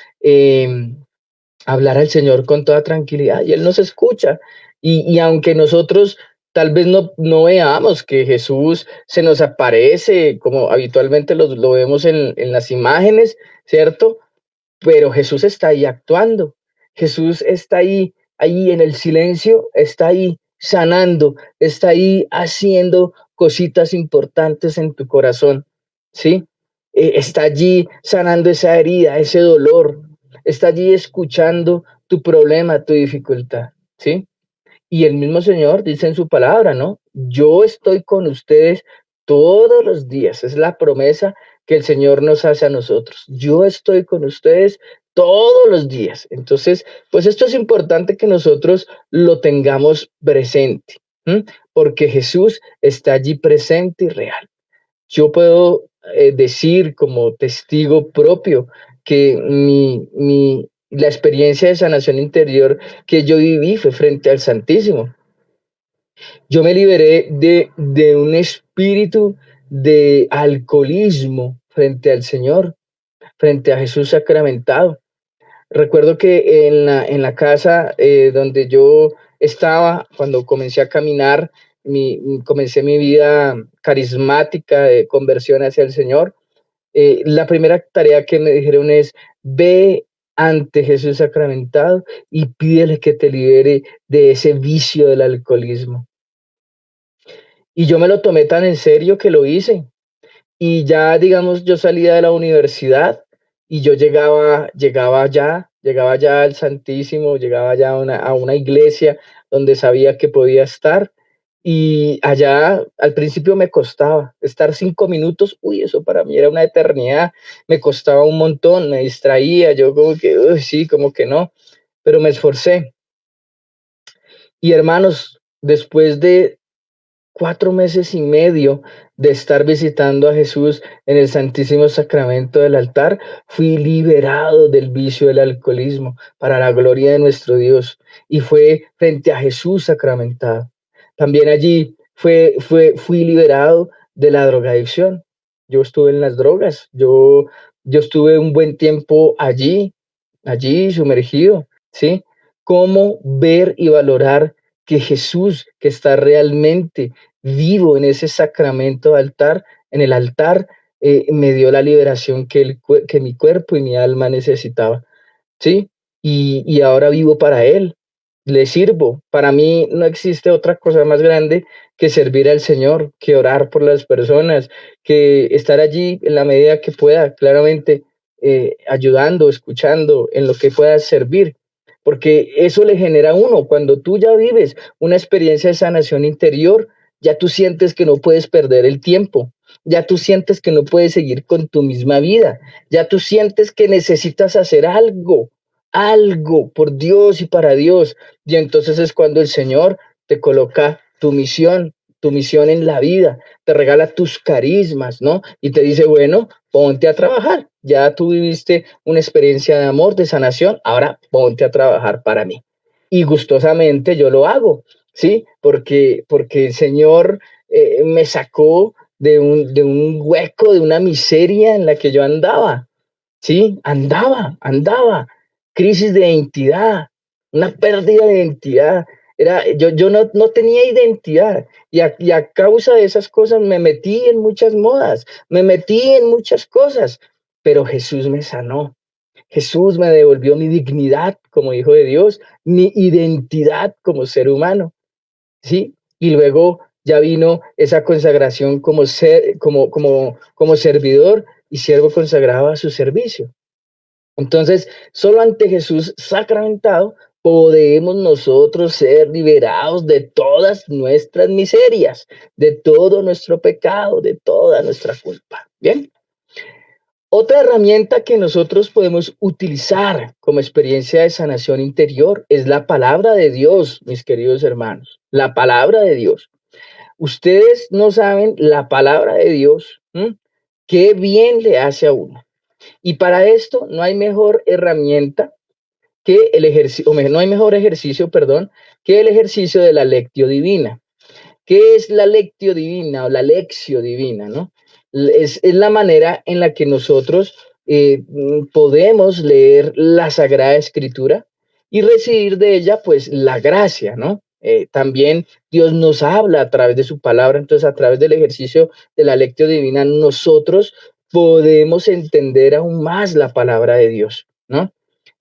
hablar al Señor con toda tranquilidad y Él nos escucha. Y aunque nosotros tal vez no veamos que Jesús se nos aparece como habitualmente lo vemos en las imágenes, ¿cierto? Pero Jesús está ahí actuando. Jesús está ahí en el silencio, está ahí sanando, está ahí haciendo cositas importantes en tu corazón, ¿sí? Está allí sanando esa herida, ese dolor, está allí escuchando tu problema, tu dificultad, ¿sí? Y el mismo Señor dice en su palabra, ¿no? Yo estoy con ustedes todos los días. Es la promesa que el Señor nos hace a nosotros. Yo estoy con ustedes todos los días. Entonces, pues esto es importante que nosotros lo tengamos presente, ¿m? Porque Jesús está allí presente y real. Yo puedo decir como testigo propio que la experiencia de sanación interior que yo viví fue frente al Santísimo. Yo me liberé de un espíritu de alcoholismo frente al Señor, frente a Jesús sacramentado. Recuerdo que en la casa donde yo estaba, cuando comencé a caminar, comencé mi vida carismática de conversión hacia el Señor. La primera tarea que me dijeron es, ve ante Jesús sacramentado y pídele que te libere de ese vicio del alcoholismo. Y yo me lo tomé tan en serio que lo hice. Y ya, digamos, yo salía de la universidad y yo llegaba ya al Santísimo, llegaba ya a una iglesia donde sabía que podía estar. Y allá al principio me costaba estar 5 minutos, uy, eso para mí era una eternidad, me costaba un montón, me distraía, yo como que, uy, sí, como que no, pero me esforcé. Y hermanos, después de 4 meses y medio de estar visitando a Jesús en el Santísimo Sacramento del altar, fui liberado del vicio del alcoholismo para la gloria de nuestro Dios. Y fue frente a Jesús sacramentado. También allí fui liberado de la drogadicción. Yo estuve en las drogas, yo estuve un buen tiempo allí sumergido, ¿sí? Cómo ver y valorar que Jesús, que está realmente vivo en ese sacramento de altar, en el altar, me dio la liberación que mi cuerpo y mi alma necesitaba. ¿Sí? Y ahora vivo para Él, le sirvo. Para mí no existe otra cosa más grande que servir al Señor, que orar por las personas, que estar allí en la medida que pueda, claramente, ayudando, escuchando, en lo que pueda servir. Porque eso le genera a uno, cuando tú ya vives una experiencia de sanación interior, ya tú sientes que no puedes perder el tiempo, ya tú sientes que no puedes seguir con tu misma vida, ya tú sientes que necesitas hacer algo por Dios y para Dios. Y entonces es cuando el Señor te coloca tu misión en la vida, te regala tus carismas, ¿no? Y te dice, bueno, ponte a trabajar. Ya tú viviste una experiencia de amor, de sanación, ahora ponte a trabajar para mí. Y gustosamente yo lo hago, ¿sí? Porque el Señor me sacó de un hueco, de una miseria en la que yo andaba. Sí, andaba. Crisis de identidad, una pérdida de identidad. Yo no tenía identidad y a causa de esas cosas me metí en muchas modas, me metí en muchas cosas, pero Jesús me sanó. Jesús me devolvió mi dignidad como hijo de Dios, mi identidad como ser humano. ¿Sí? Y luego ya vino esa consagración como servidor y siervo consagrado a su servicio. Entonces, solo ante Jesús sacramentado podemos nosotros ser liberados de todas nuestras miserias, de todo nuestro pecado, de toda nuestra culpa. Bien. Otra herramienta que nosotros podemos utilizar como experiencia de sanación interior es la palabra de Dios, mis queridos hermanos. La palabra de Dios. Ustedes no saben la palabra de Dios, ¿m? Qué bien le hace a uno. Y para esto no hay mejor herramienta que el ejercicio, no hay mejor ejercicio, perdón, que el ejercicio de la lectio divina. ¿Qué es la lectio divina o la lectio divina, no? Es la manera en la que nosotros podemos leer la Sagrada Escritura y recibir de ella pues la gracia, ¿no? También Dios nos habla a través de su palabra, entonces a través del ejercicio de la lectio divina nosotros podemos entender aún más la palabra de Dios, ¿no?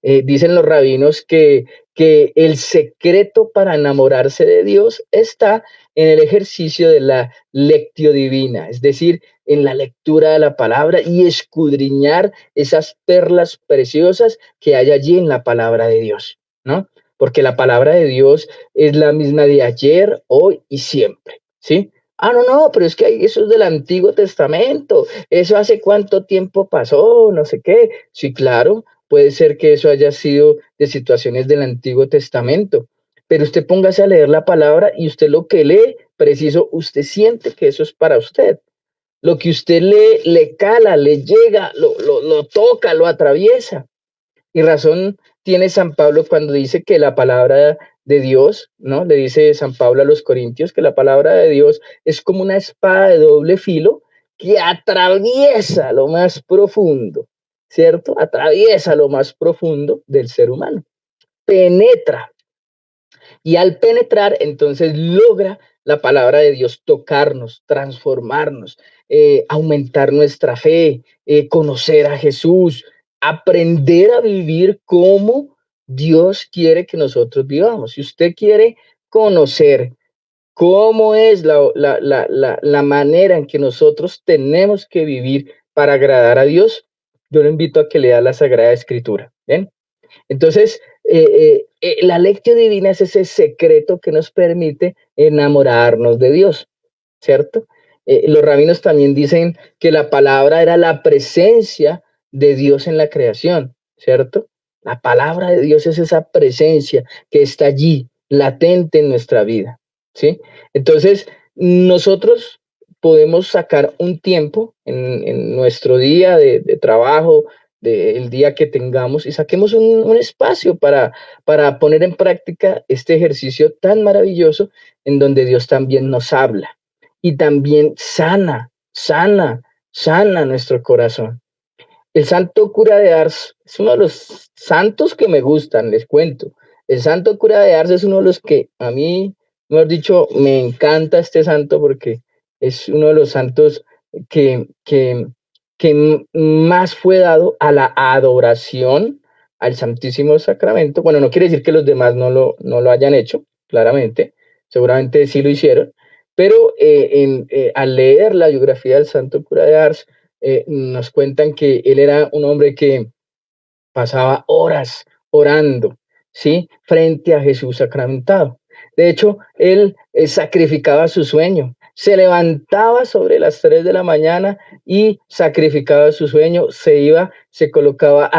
Dicen los rabinos que el secreto para enamorarse de Dios está en el ejercicio de la lectio divina, es decir, en la lectura de la palabra y escudriñar esas perlas preciosas que hay allí en la palabra de Dios, ¿no? Porque la palabra de Dios es la misma de ayer, hoy y siempre, ¿sí? Ah, no, no, pero es que eso es del Antiguo Testamento, eso hace cuánto tiempo pasó, no sé qué. Sí, claro, puede ser que eso haya sido de situaciones del Antiguo Testamento, pero usted póngase a leer la palabra y usted lo que lee, preciso, usted siente que eso es para usted. Lo que usted lee, le cala, le llega, lo toca, lo atraviesa. Y razón tiene San Pablo cuando dice que la palabra de Dios, ¿no? Le dice San Pablo a los Corintios que la palabra de Dios es como una espada de doble filo que atraviesa lo más profundo, ¿cierto? Atraviesa lo más profundo del ser humano, penetra y al penetrar, entonces logra la palabra de Dios tocarnos, transformarnos, aumentar nuestra fe, conocer a Jesús, aprender a vivir como Dios quiere que nosotros vivamos. Si usted quiere conocer cómo es la manera en que nosotros tenemos que vivir para agradar a Dios, yo lo invito a que lea la Sagrada Escritura. ¿Bien? Entonces, la lectio divina es ese secreto que nos permite enamorarnos de Dios, ¿cierto? Los rabinos también dicen que la palabra era la presencia de Dios en la creación, ¿cierto? La palabra de Dios es esa presencia que está allí, latente en nuestra vida, ¿sí? Entonces, nosotros podemos sacar un tiempo en nuestro día de trabajo, del día que tengamos y saquemos un espacio para poner en práctica este ejercicio tan maravilloso en donde Dios también nos habla y también sana nuestro corazón. El santo cura de Ars es uno de los santos que me gustan, les cuento. El santo cura de Ars es uno de los que a mí, mejor dicho, me encanta este santo porque es uno de los santos que, que, que más fue dado a la adoración al Santísimo Sacramento. Bueno, no quiere decir que los demás no lo hayan hecho, claramente, seguramente sí lo hicieron, pero al leer la biografía del santo cura de Ars, nos cuentan que él era un hombre que pasaba horas orando, ¿sí? Frente a Jesús sacramentado. De hecho, él sacrificaba su sueño, se levantaba sobre las 3 de la mañana y sacrificaba su sueño, se iba, se colocaba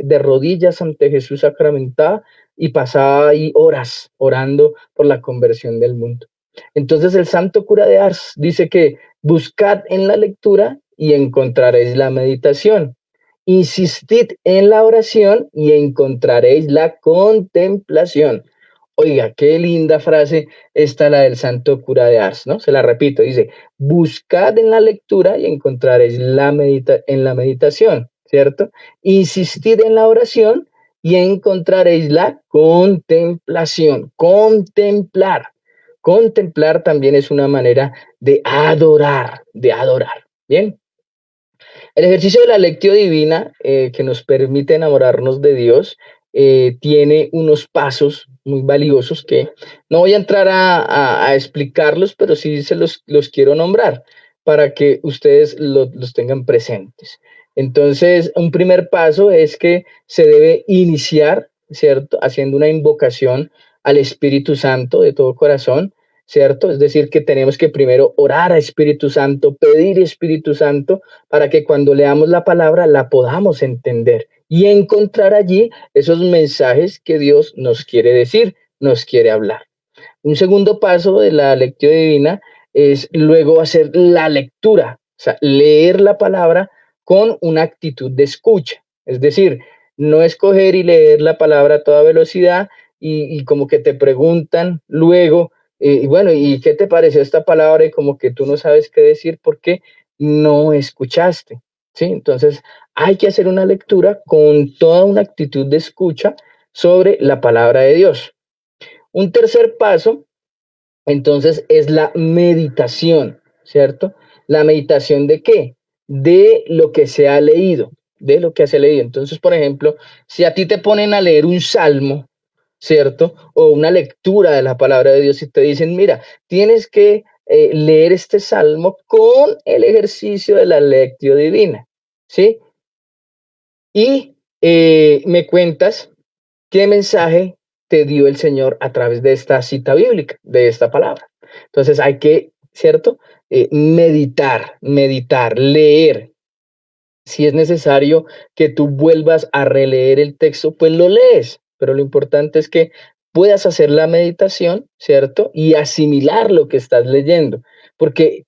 de rodillas ante Jesús sacramentado y pasaba ahí horas orando por la conversión del mundo. Entonces el santo cura de Ars dice que buscad en la lectura y encontraréis la meditación. Insistid en la oración y encontraréis la contemplación. Oiga, qué linda frase está la del santo cura de Ars, ¿no? Se la repito, dice, buscad en la lectura y encontraréis en la meditación, ¿cierto? Insistid en la oración y encontraréis la contemplación, contemplar. Contemplar también es una manera de adorar, de adorar. Bien. El ejercicio de la lectio divina, que nos permite enamorarnos de Dios, tiene unos pasos muy valiosos que no voy a entrar a explicarlos, pero sí los quiero nombrar para que ustedes los tengan presentes. Entonces, un primer paso es que se debe iniciar, ¿cierto? Haciendo una invocación al Espíritu Santo de todo corazón, ¿cierto? Es decir, que tenemos que primero orar a Espíritu Santo, pedir Espíritu Santo, para que cuando leamos la palabra la podamos entender y encontrar allí esos mensajes que Dios nos quiere decir, nos quiere hablar. Un segundo paso de la lectura divina es luego hacer la lectura, o sea, leer la palabra con una actitud de escucha. Es decir, no escoger y leer la palabra a toda velocidad y como que te preguntan luego, y bueno, ¿y qué te pareció esta palabra? Y como que tú no sabes qué decir porque no escuchaste. ¿Sí? Entonces hay que hacer una lectura con toda una actitud de escucha sobre la palabra de Dios. Un tercer paso, entonces, es la meditación, ¿cierto? ¿La meditación de qué? De lo que se ha leído, de lo que se ha leído. Entonces, por ejemplo, si a ti te ponen a leer un salmo, ¿cierto? O una lectura de la palabra de Dios y te dicen, mira, tienes que leer este salmo con el ejercicio de la lectio divina, ¿sí? Y me cuentas qué mensaje te dio el Señor a través de esta cita bíblica, de esta palabra. Entonces hay que, ¿cierto? Meditar, leer. Si es necesario que tú vuelvas a releer el texto, pues lo lees, pero lo importante es que puedas hacer la meditación, ¿cierto? Y asimilar lo que estás leyendo, porque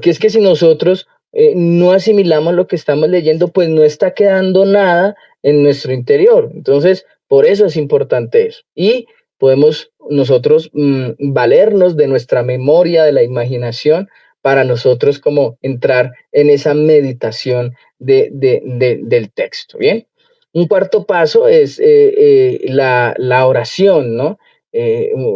es que si nosotros no asimilamos lo que estamos leyendo, pues no está quedando nada en nuestro interior. Entonces, por eso es importante eso. Y podemos nosotros valernos de nuestra memoria, de la imaginación, para nosotros como entrar en esa meditación del texto. Bien, un cuarto paso es la oración, ¿no?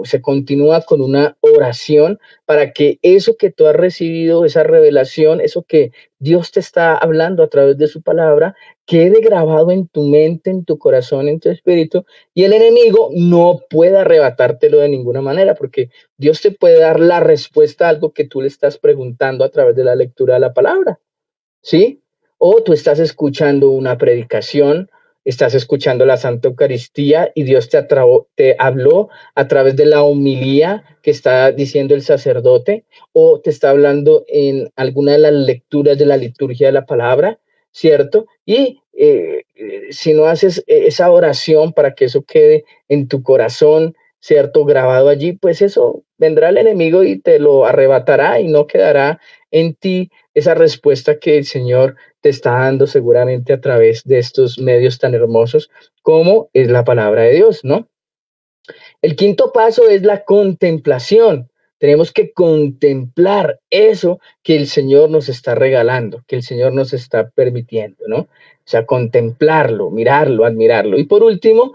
Se continúa con una oración para que eso que tú has recibido, esa revelación, eso que Dios te está hablando a través de su palabra, quede grabado en tu mente, en tu corazón, en tu espíritu, y el enemigo no pueda arrebatártelo de ninguna manera, porque Dios te puede dar la respuesta a algo que tú le estás preguntando a través de la lectura de la palabra. ¿Sí? O tú estás escuchando una predicación, estás escuchando la Santa Eucaristía y Dios te habló a través de la homilía que está diciendo el sacerdote, o te está hablando en alguna de las lecturas de la liturgia de la palabra, ¿cierto? Y si no haces esa oración para que eso quede en tu corazón, ¿cierto? Grabado allí, pues eso vendrá el enemigo y te lo arrebatará y no quedará en ti esa respuesta que el Señor te está dando seguramente a través de estos medios tan hermosos como es la palabra de Dios, ¿no? El quinto paso es la contemplación. Tenemos que contemplar eso que el Señor nos está regalando, que el Señor nos está permitiendo, ¿no? O sea, contemplarlo, mirarlo, admirarlo. Y por último,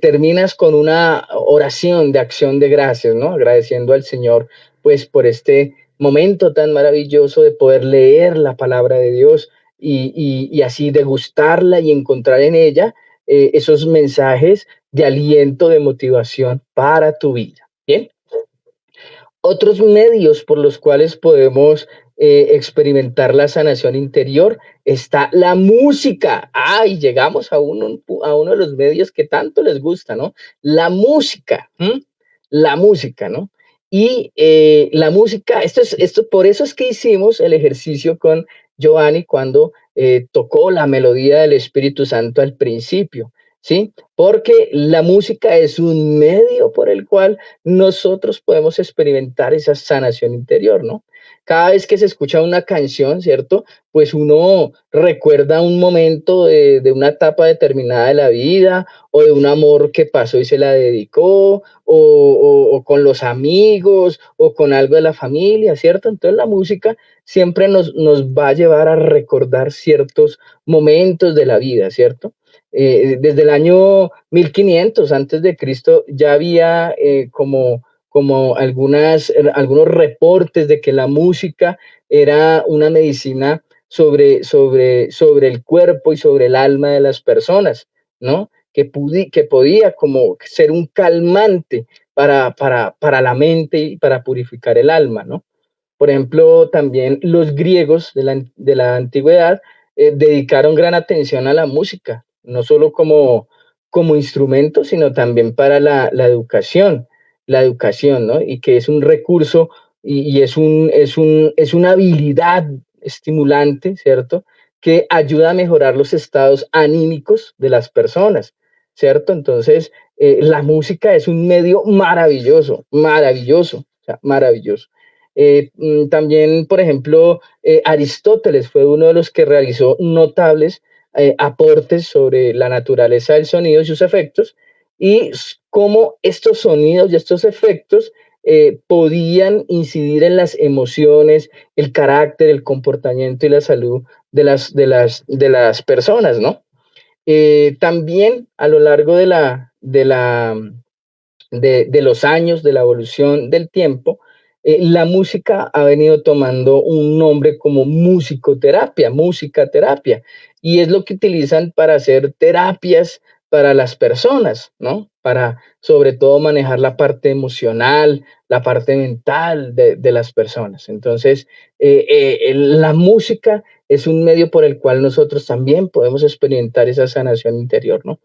terminas con una oración de acción de gracias, ¿no? Agradeciendo al Señor, pues, por este momento tan maravilloso de poder leer la palabra de Dios y así degustarla y encontrar en ella esos mensajes de aliento, de motivación para tu vida. Bien, otros medios por los cuales podemos experimentar la sanación interior está la música. Ay, llegamos a uno de los medios que tanto les gusta, ¿no? La música, ¿m? La música, ¿no? Y la música, por eso es que hicimos el ejercicio con Giovanni cuando tocó la melodía del Espíritu Santo al principio, ¿sí? Porque la música es un medio por el cual nosotros podemos experimentar esa sanación interior, ¿no? Cada vez que se escucha una canción, ¿cierto? Pues uno recuerda un momento de una etapa determinada de la vida o de un amor que pasó y se la dedicó o con los amigos o con algo de la familia, ¿cierto? Entonces la música siempre nos va a llevar a recordar ciertos momentos de la vida, ¿cierto? Desde el año 1500 antes de Cristo ya había como algunos reportes de que la música era una medicina sobre el cuerpo y sobre el alma de las personas, ¿no? Que podía como ser un calmante para la mente y para purificar el alma, ¿no? Por ejemplo, también los griegos de la antigüedad dedicaron gran atención a la música, no solo como instrumento, sino también para la educación, ¿no? Y que es un recurso y es una habilidad estimulante, ¿cierto? Que ayuda a mejorar los estados anímicos de las personas, ¿cierto? Entonces, la música es un medio maravilloso, maravilloso, o sea, maravilloso. También, por ejemplo, Aristóteles fue uno de los que realizó notables aportes sobre la naturaleza del sonido y sus efectos, y cómo estos sonidos y estos efectos podían incidir en las emociones, el carácter, el comportamiento y la salud de las personas, ¿no? También a lo largo de los años, de la evolución del tiempo, la música ha venido tomando un nombre como musicoterapia, música terapia, y es lo que utilizan para hacer terapias para las personas, ¿no? Para sobre todo manejar la parte emocional, la parte mental de las personas. Entonces, la música es un medio por el cual nosotros también podemos experimentar esa sanación interior, ¿no?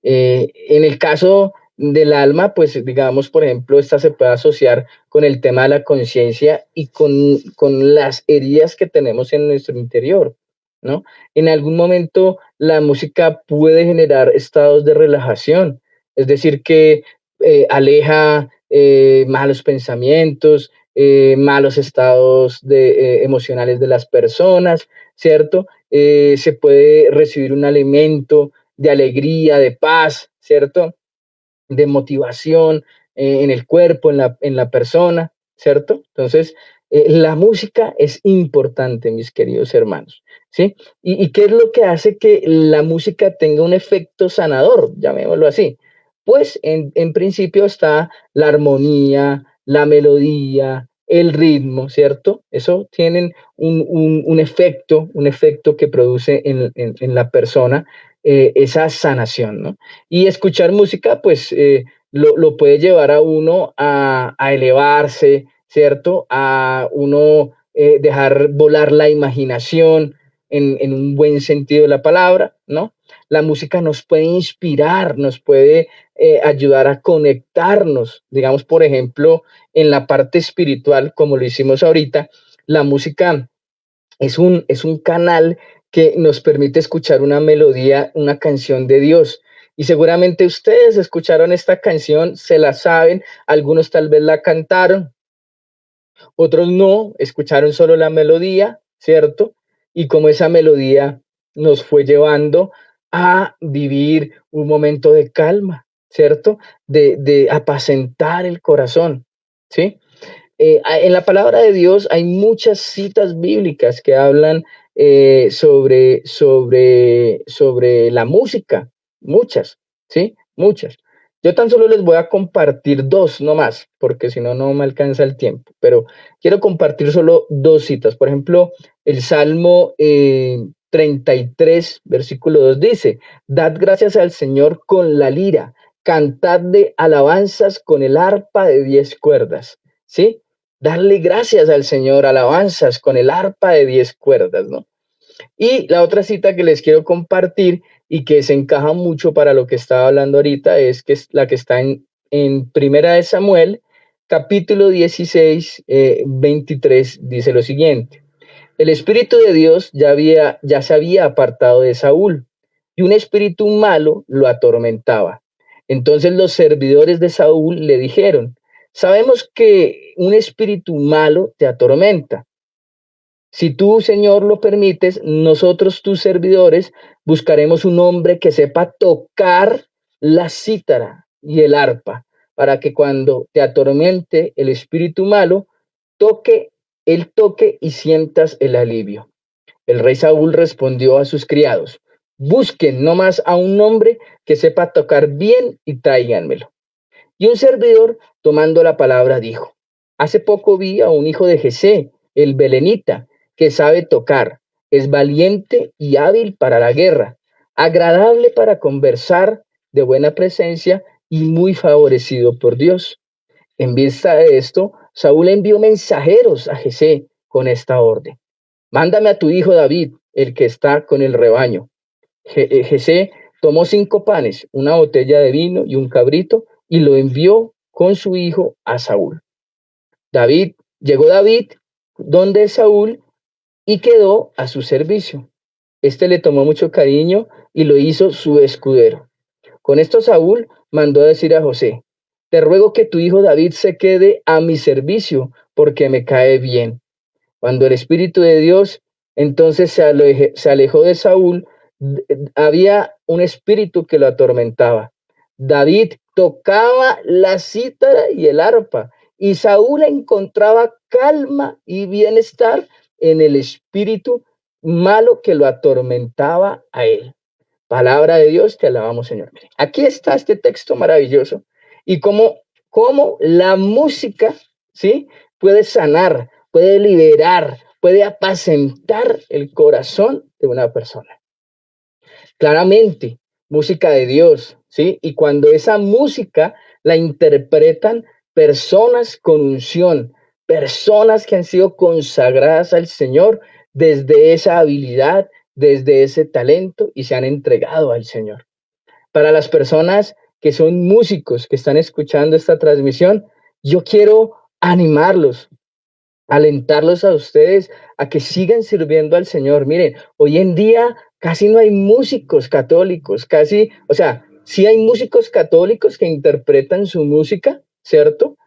En el caso del alma, pues digamos, por ejemplo, esta se puede asociar con el tema de la conciencia y con las heridas que tenemos en nuestro interior, ¿no? En algún momento la música puede generar estados de relajación, es decir, que aleja malos pensamientos, malos estados emocionales de las personas, ¿cierto? Se puede recibir un alimento de alegría, de paz, ¿cierto? De motivación en el cuerpo, en la persona, ¿cierto? Entonces, la música es importante, mis queridos hermanos, ¿sí? ¿Y qué es lo que hace que la música tenga un efecto sanador? Llamémoslo así. Pues en principio está la armonía, la melodía, el ritmo, ¿cierto? Eso tienen un efecto que produce en la persona esa sanación, ¿no? Y escuchar música, pues, lo puede llevar a uno a elevarse, ¿cierto? A uno dejar volar la imaginación en un buen sentido de la palabra, ¿no? La música nos puede inspirar, nos puede ayudar a conectarnos, digamos, por ejemplo, en la parte espiritual, como lo hicimos ahorita, la música es un canal que nos permite escuchar una melodía, una canción de Dios. Y seguramente ustedes escucharon esta canción, se la saben, algunos tal vez la cantaron, otros no, escucharon solo la melodía, ¿cierto? Y como esa melodía nos fue llevando a vivir un momento de calma, ¿cierto? De apacentar el corazón, ¿sí? En la palabra de Dios hay muchas citas bíblicas que hablan sobre la música, muchas, ¿sí? Muchas. Yo tan solo les voy a compartir dos, no más, porque si no, no me alcanza el tiempo, pero quiero compartir solo dos citas. Por ejemplo, el Salmo 33, versículo 2 dice, Dad gracias al Señor con la lira, cantad de alabanzas con el arpa de 10 cuerdas, ¿sí? Darle gracias al Señor, alabanzas con el arpa de 10 cuerdas, ¿no? Y la otra cita que les quiero compartir y que se encaja mucho para lo que estaba hablando ahorita es que es la que está en Primera de Samuel, capítulo 16, 23, dice lo siguiente. El Espíritu de Dios ya se había apartado de Saúl y un espíritu malo lo atormentaba. Entonces los servidores de Saúl le dijeron, sabemos que un espíritu malo te atormenta. Si tú, Señor, lo permites, nosotros, tus servidores, buscaremos un hombre que sepa tocar la cítara y el arpa, para que cuando te atormente el espíritu malo, toque y sientas el alivio. El rey Saúl respondió a sus criados, busquen nomás a un hombre que sepa tocar bien y tráiganmelo. Y un servidor, tomando la palabra, dijo, hace poco vi a un hijo de Jesé, el belenita, que sabe tocar, es valiente y hábil para la guerra, agradable para conversar, de buena presencia y muy favorecido por Dios. En vista de esto, Saúl envió mensajeros a Jesé con esta orden. Mándame a tu hijo David, el que está con el rebaño. Jesé tomó 5 panes, una botella de vino y un cabrito y lo envió con su hijo a Saúl. Llegó David donde Saúl y quedó a su servicio. Este le tomó mucho cariño y lo hizo su escudero. Con esto Saúl mandó a decir a José, te ruego que tu hijo David se quede a mi servicio porque me cae bien. Cuando el Espíritu de Dios entonces se alejó de Saúl, había un espíritu que lo atormentaba. David tocaba la cítara y el arpa, y Saúl encontraba calma y bienestar en el espíritu malo que lo atormentaba a él. Palabra de Dios, te alabamos, Señor. Miren, aquí está este texto maravilloso y cómo la música, ¿sí? Puede sanar, puede liberar, puede apacentar el corazón de una persona. Claramente, música de Dios, ¿sí? Y cuando esa música la interpretan personas con unción, personas que han sido consagradas al Señor desde esa habilidad, desde ese talento y se han entregado al Señor. Para las personas que son músicos, que están escuchando esta transmisión, yo quiero animarlos, alentarlos a ustedes a que sigan sirviendo al Señor. Miren, hoy en día casi no hay músicos católicos, casi, o sea, sí hay músicos católicos que interpretan su música, ¿cierto?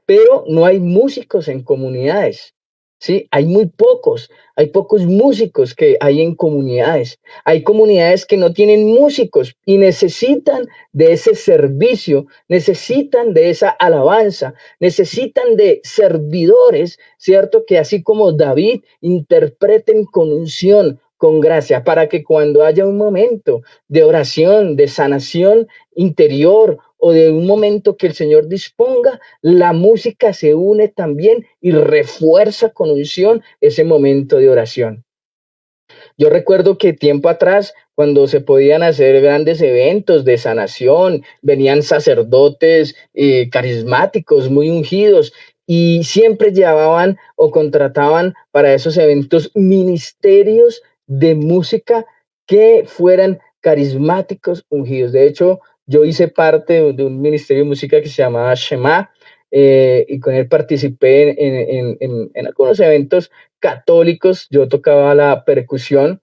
Pero no hay músicos en comunidades, ¿sí? Hay pocos músicos que hay en comunidades. Hay comunidades que no tienen músicos y necesitan de ese servicio, necesitan de esa alabanza, necesitan de servidores, ¿cierto? Que así como David interpreten con unción, con gracia, para que cuando haya un momento de oración, de sanación interior o de un momento que el Señor disponga, la música se une también y refuerza con unción ese momento de oración. Yo recuerdo que tiempo atrás, cuando se podían hacer grandes eventos de sanación, venían sacerdotes carismáticos, muy ungidos, y siempre llevaban o contrataban para esos eventos ministerios de música que fueran carismáticos, ungidos. De hecho, yo hice parte de un ministerio de música que se llamaba Shema, y con él participé en algunos eventos católicos. Yo tocaba la percusión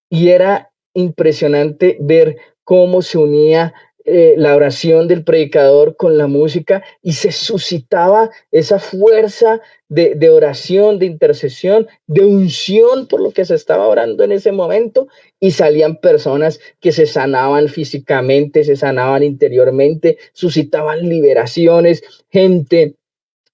y era impresionante ver cómo se unía la oración del predicador con la música y se suscitaba esa fuerza de oración, de intercesión, de unción por lo que se estaba orando en ese momento, y salían personas que se sanaban físicamente, se sanaban interiormente, suscitaban liberaciones, gente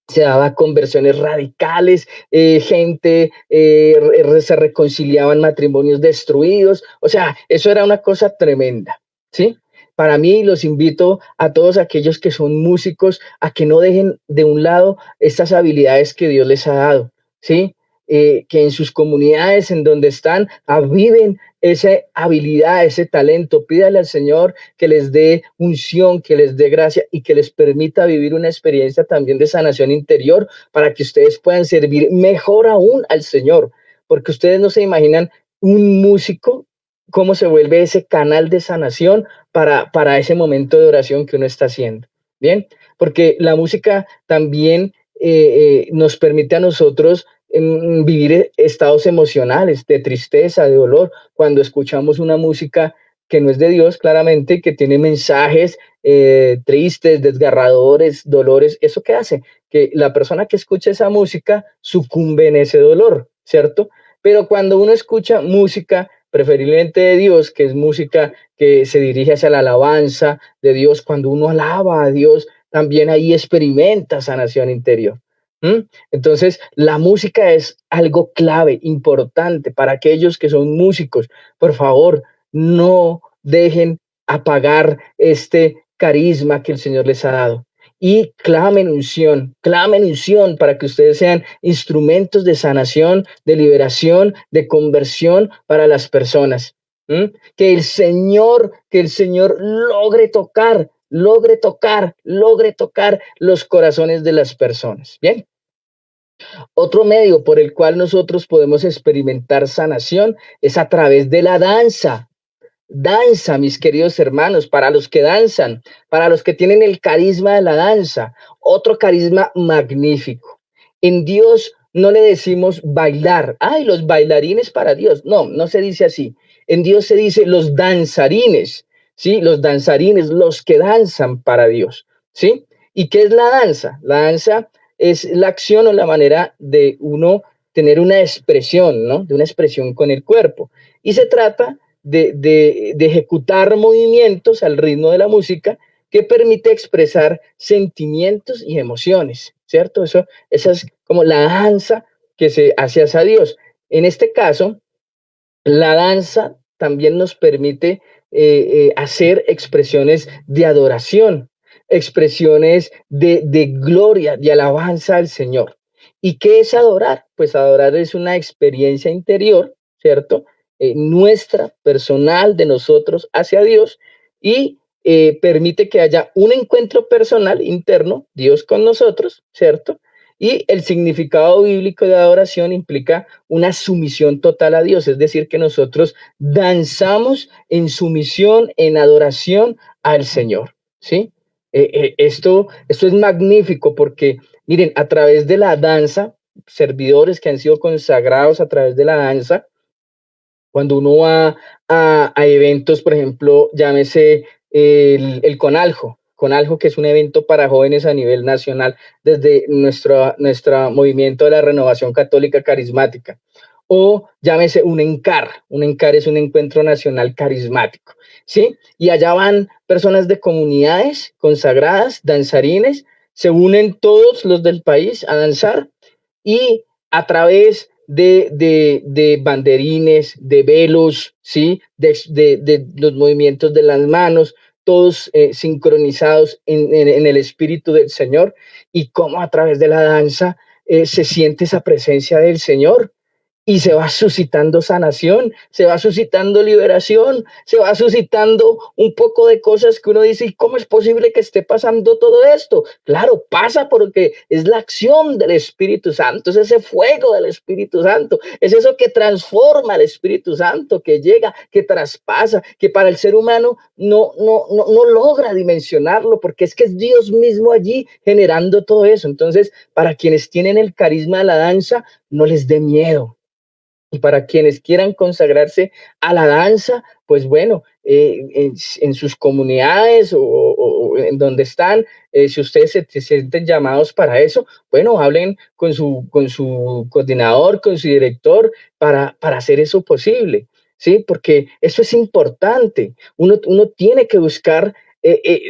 se daba conversiones radicales, gente se reconciliaban matrimonios destruidos, o sea, eso era una cosa tremenda, ¿sí? Para mí los invito a todos aquellos que son músicos a que no dejen de un lado estas habilidades que Dios les ha dado, ¿sí? Que en sus comunidades en donde están aviven esa habilidad, ese talento. Pídale al Señor que les dé unción, que les dé gracia y que les permita vivir una experiencia también de sanación interior para que ustedes puedan servir mejor aún al Señor, porque ustedes no se imaginan un músico cómo se vuelve ese canal de sanación para ese momento de oración que uno está haciendo. Bien, porque la música también nos permite a nosotros vivir estados emocionales de tristeza, de dolor, cuando escuchamos una música que no es de Dios, claramente, que tiene mensajes tristes, desgarradores, dolores. ¿Eso qué hace? Que la persona que escucha esa música sucumbe en ese dolor, ¿cierto? Pero cuando uno escucha música, preferiblemente de Dios, que es música que se dirige hacia la alabanza de Dios, cuando uno alaba a Dios, también ahí experimenta sanación interior. ¿Mm? Entonces, la música es algo clave, importante para aquellos que son músicos. Por favor, no dejen apagar este carisma que el Señor les ha dado. Y clamen unción para que ustedes sean instrumentos de sanación, de liberación, de conversión para las personas. ¿Mm? Que el Señor logre tocar los corazones de las personas. Bien. Otro medio por el cual nosotros podemos experimentar sanación es a través de la danza. Danza, mis queridos hermanos, para los que danzan, para los que tienen el carisma de la danza, otro carisma magnífico. En Dios no le decimos bailar, ay, los bailarines para Dios. No, no se dice así. En Dios se dice los danzarines, ¿sí? Los danzarines, los que danzan para Dios, ¿sí? ¿Y qué es la danza? La danza es la acción o la manera de uno tener una expresión, ¿no? De una expresión con el cuerpo. Y se trata de ejecutar movimientos al ritmo de la música que permite expresar sentimientos y emociones, ¿cierto? Esa es como la danza que se hace hacia Dios. En este caso, la danza también nos permite hacer expresiones de adoración, expresiones de gloria, de alabanza al Señor. ¿Y qué es adorar? Pues adorar es una experiencia interior, ¿cierto? Nuestra, personal, de nosotros hacia Dios, y permite que haya un encuentro personal interno, Dios con nosotros, ¿cierto? Y el significado bíblico de adoración implica una sumisión total a Dios, es decir, que nosotros danzamos en sumisión, en adoración al Señor, ¿sí? Esto es magnífico porque, miren, a través de la danza, servidores que han sido consagrados a través de la danza, cuando uno va a eventos, por ejemplo, llámese el Conaljo, que es un evento para jóvenes a nivel nacional desde nuestro movimiento de la Renovación Católica Carismática. O llámese un ENCAR es un encuentro nacional carismático, ¿sí? Y allá van personas de comunidades consagradas, danzarines, se unen todos los del país a danzar y a través de banderines, de velos, ¿sí? De los movimientos de las manos, todos sincronizados en el espíritu del Señor, y cómo a través de la danza se siente esa presencia del Señor y se va suscitando sanación, se va suscitando liberación, se va suscitando un poco de cosas que uno dice, ¿y cómo es posible que esté pasando todo esto? Claro, pasa porque es la acción del Espíritu Santo, es ese fuego del Espíritu Santo, es eso que transforma al Espíritu Santo, que llega, que traspasa, que para el ser humano no logra dimensionarlo, porque es que es Dios mismo allí generando todo eso. Entonces, para quienes tienen el carisma de la danza, no les dé miedo. Y para quienes quieran consagrarse a la danza, pues bueno, en sus comunidades o en donde están, si ustedes se sienten llamados para eso, bueno, hablen con su coordinador, con su director, para hacer eso posible, ¿sí? Porque eso es importante. Uno tiene que buscar,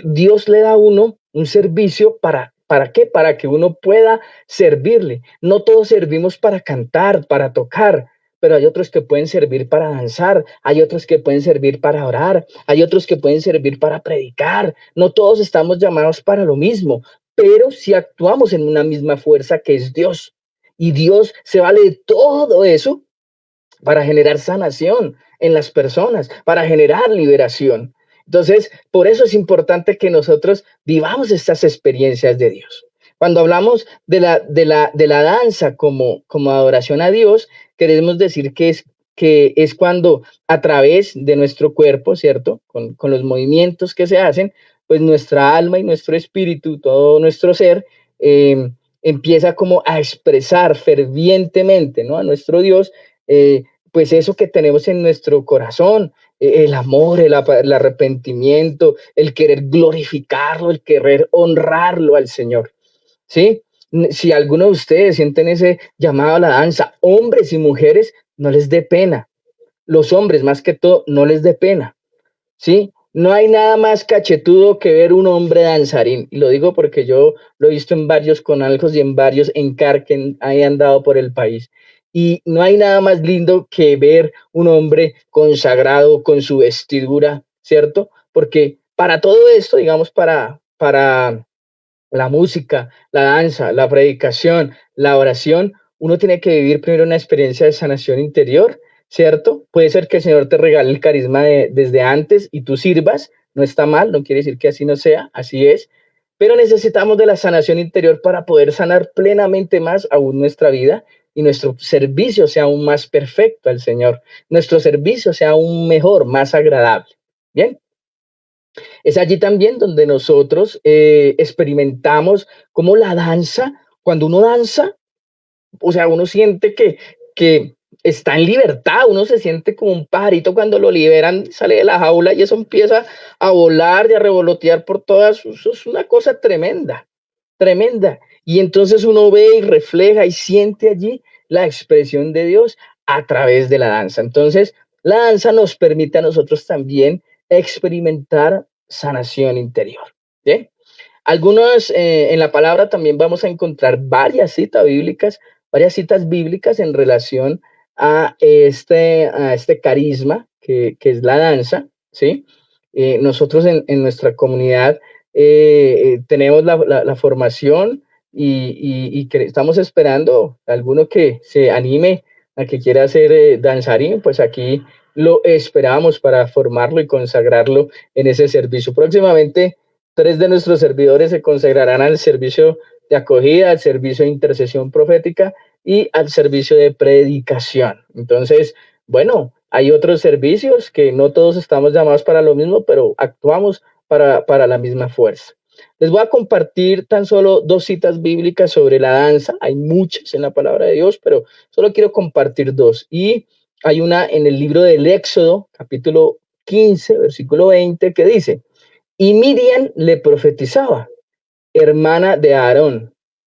Dios le da a uno un servicio ¿para qué? Para que uno pueda servirle. No todos servimos para cantar, para tocar, pero hay otros que pueden servir para danzar, hay otros que pueden servir para orar, hay otros que pueden servir para predicar. No todos estamos llamados para lo mismo, pero si actuamos en una misma fuerza que es Dios. Y Dios se vale de todo eso para generar sanación en las personas, para generar liberación. Entonces, por eso es importante que nosotros vivamos estas experiencias de Dios. Cuando hablamos de la danza como adoración a Dios, queremos decir que es cuando a través de nuestro cuerpo, ¿cierto? Con los movimientos que se hacen, pues nuestra alma y nuestro espíritu, todo nuestro ser, eh, empieza como a expresar fervientemente, ¿no? A nuestro Dios, eh, pues eso que tenemos en nuestro corazón, el amor, el arrepentimiento, el querer glorificarlo, el querer honrarlo al Señor, ¿sí? Si alguno de ustedes sienten ese llamado a la danza, hombres y mujeres, no les dé pena. Los hombres, más que todo, no les dé pena. ¿Sí? No hay nada más cachetudo que ver un hombre danzarín. Y lo digo porque yo lo he visto en varios conaljos y en varios encar que han andado por el país. Y no hay nada más lindo que ver un hombre consagrado con su vestidura, ¿cierto? Porque para todo esto, digamos, para la música, la danza, la predicación, la oración, uno tiene que vivir primero una experiencia de sanación interior, ¿cierto? Puede ser que el Señor te regale el carisma desde antes y tú sirvas, no está mal, no quiere decir que así no sea, así es, pero necesitamos de la sanación interior para poder sanar plenamente más aún nuestra vida y nuestro servicio sea aún más perfecto al Señor, nuestro servicio sea aún mejor, más agradable. Bien, es allí también donde nosotros experimentamos cómo la danza, cuando uno danza, o sea, uno siente que está en libertad, uno se siente como un pajarito cuando lo liberan, sale de la jaula y eso empieza a volar y a revolotear por todas, eso es una cosa tremenda, tremenda. Y entonces uno ve y refleja y siente allí la expresión de Dios a través de la danza. Entonces, la danza nos permite a nosotros también experimentar sanación interior. ¿Bien? Algunos, en la palabra también vamos a encontrar varias citas bíblicas en relación a este carisma que es la danza. ¿sí? Nosotros en nuestra comunidad tenemos la formación y que estamos esperando a alguno que se anime a que quiera ser danzarín, pues aquí lo esperamos para formarlo y consagrarlo en ese servicio. Próximamente, 3 de nuestros servidores se consagrarán al servicio de acogida, al servicio de intercesión profética y al servicio de predicación. Entonces, bueno, hay otros servicios que no todos estamos llamados para lo mismo, pero actuamos para la misma fuerza. Les voy a compartir tan solo 2 citas bíblicas sobre la danza. Hay muchas en la palabra de Dios, pero solo quiero compartir 2. Y hay una en el libro del Éxodo, capítulo 15, versículo 20, que dice, y Miriam le profetizaba, hermana de Aarón,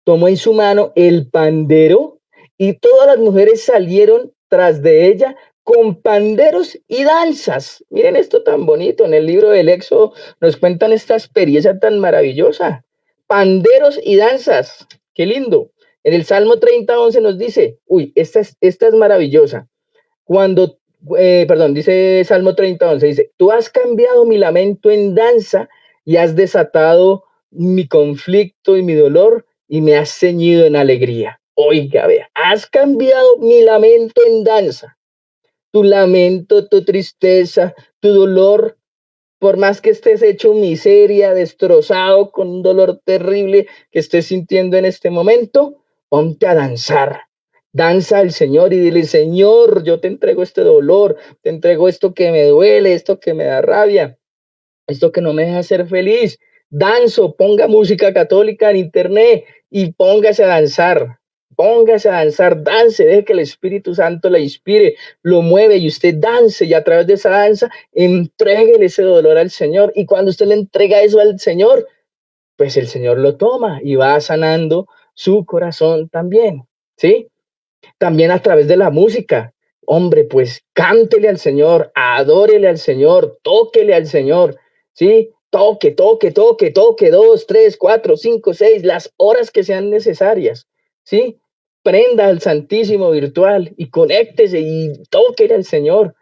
tomó en su mano el pandero y todas las mujeres salieron tras de ella con panderos y danzas. Miren esto tan bonito, en el libro del Éxodo nos cuentan esta experiencia tan maravillosa. Panderos y danzas, qué lindo. En el Salmo 30:11 nos dice, uy, esta es maravillosa. Cuando, perdón, dice Salmo 30:11, dice, tú has cambiado mi lamento en danza y has desatado mi conflicto y mi dolor y me has ceñido en alegría. Oiga, vea, has cambiado mi lamento en danza. Tu lamento, tu tristeza, tu dolor, por más que estés hecho miseria, destrozado, con un dolor terrible que estés sintiendo en este momento, ponte a danzar. Danza al Señor y dile, Señor, yo te entrego este dolor, te entrego esto que me duele, esto que me da rabia, esto que no me deja ser feliz. Danzo, ponga música católica en internet y póngase a danzar. Póngase a danzar, dance, deje que el Espíritu Santo la inspire, lo mueve y usted dance y a través de esa danza entréguele ese dolor al Señor. Y cuando usted le entrega eso al Señor, pues el Señor lo toma y va sanando su corazón también, ¿sí? También a través de la música. Hombre, pues cántele al Señor, adórele al Señor, tóquele al Señor, ¿sí? Toque, toque, toque, toque, 2, 3, 4, 5, 6, las horas que sean necesarias, ¿sí? Prenda al Santísimo virtual y conéctese y tóquele al Señor.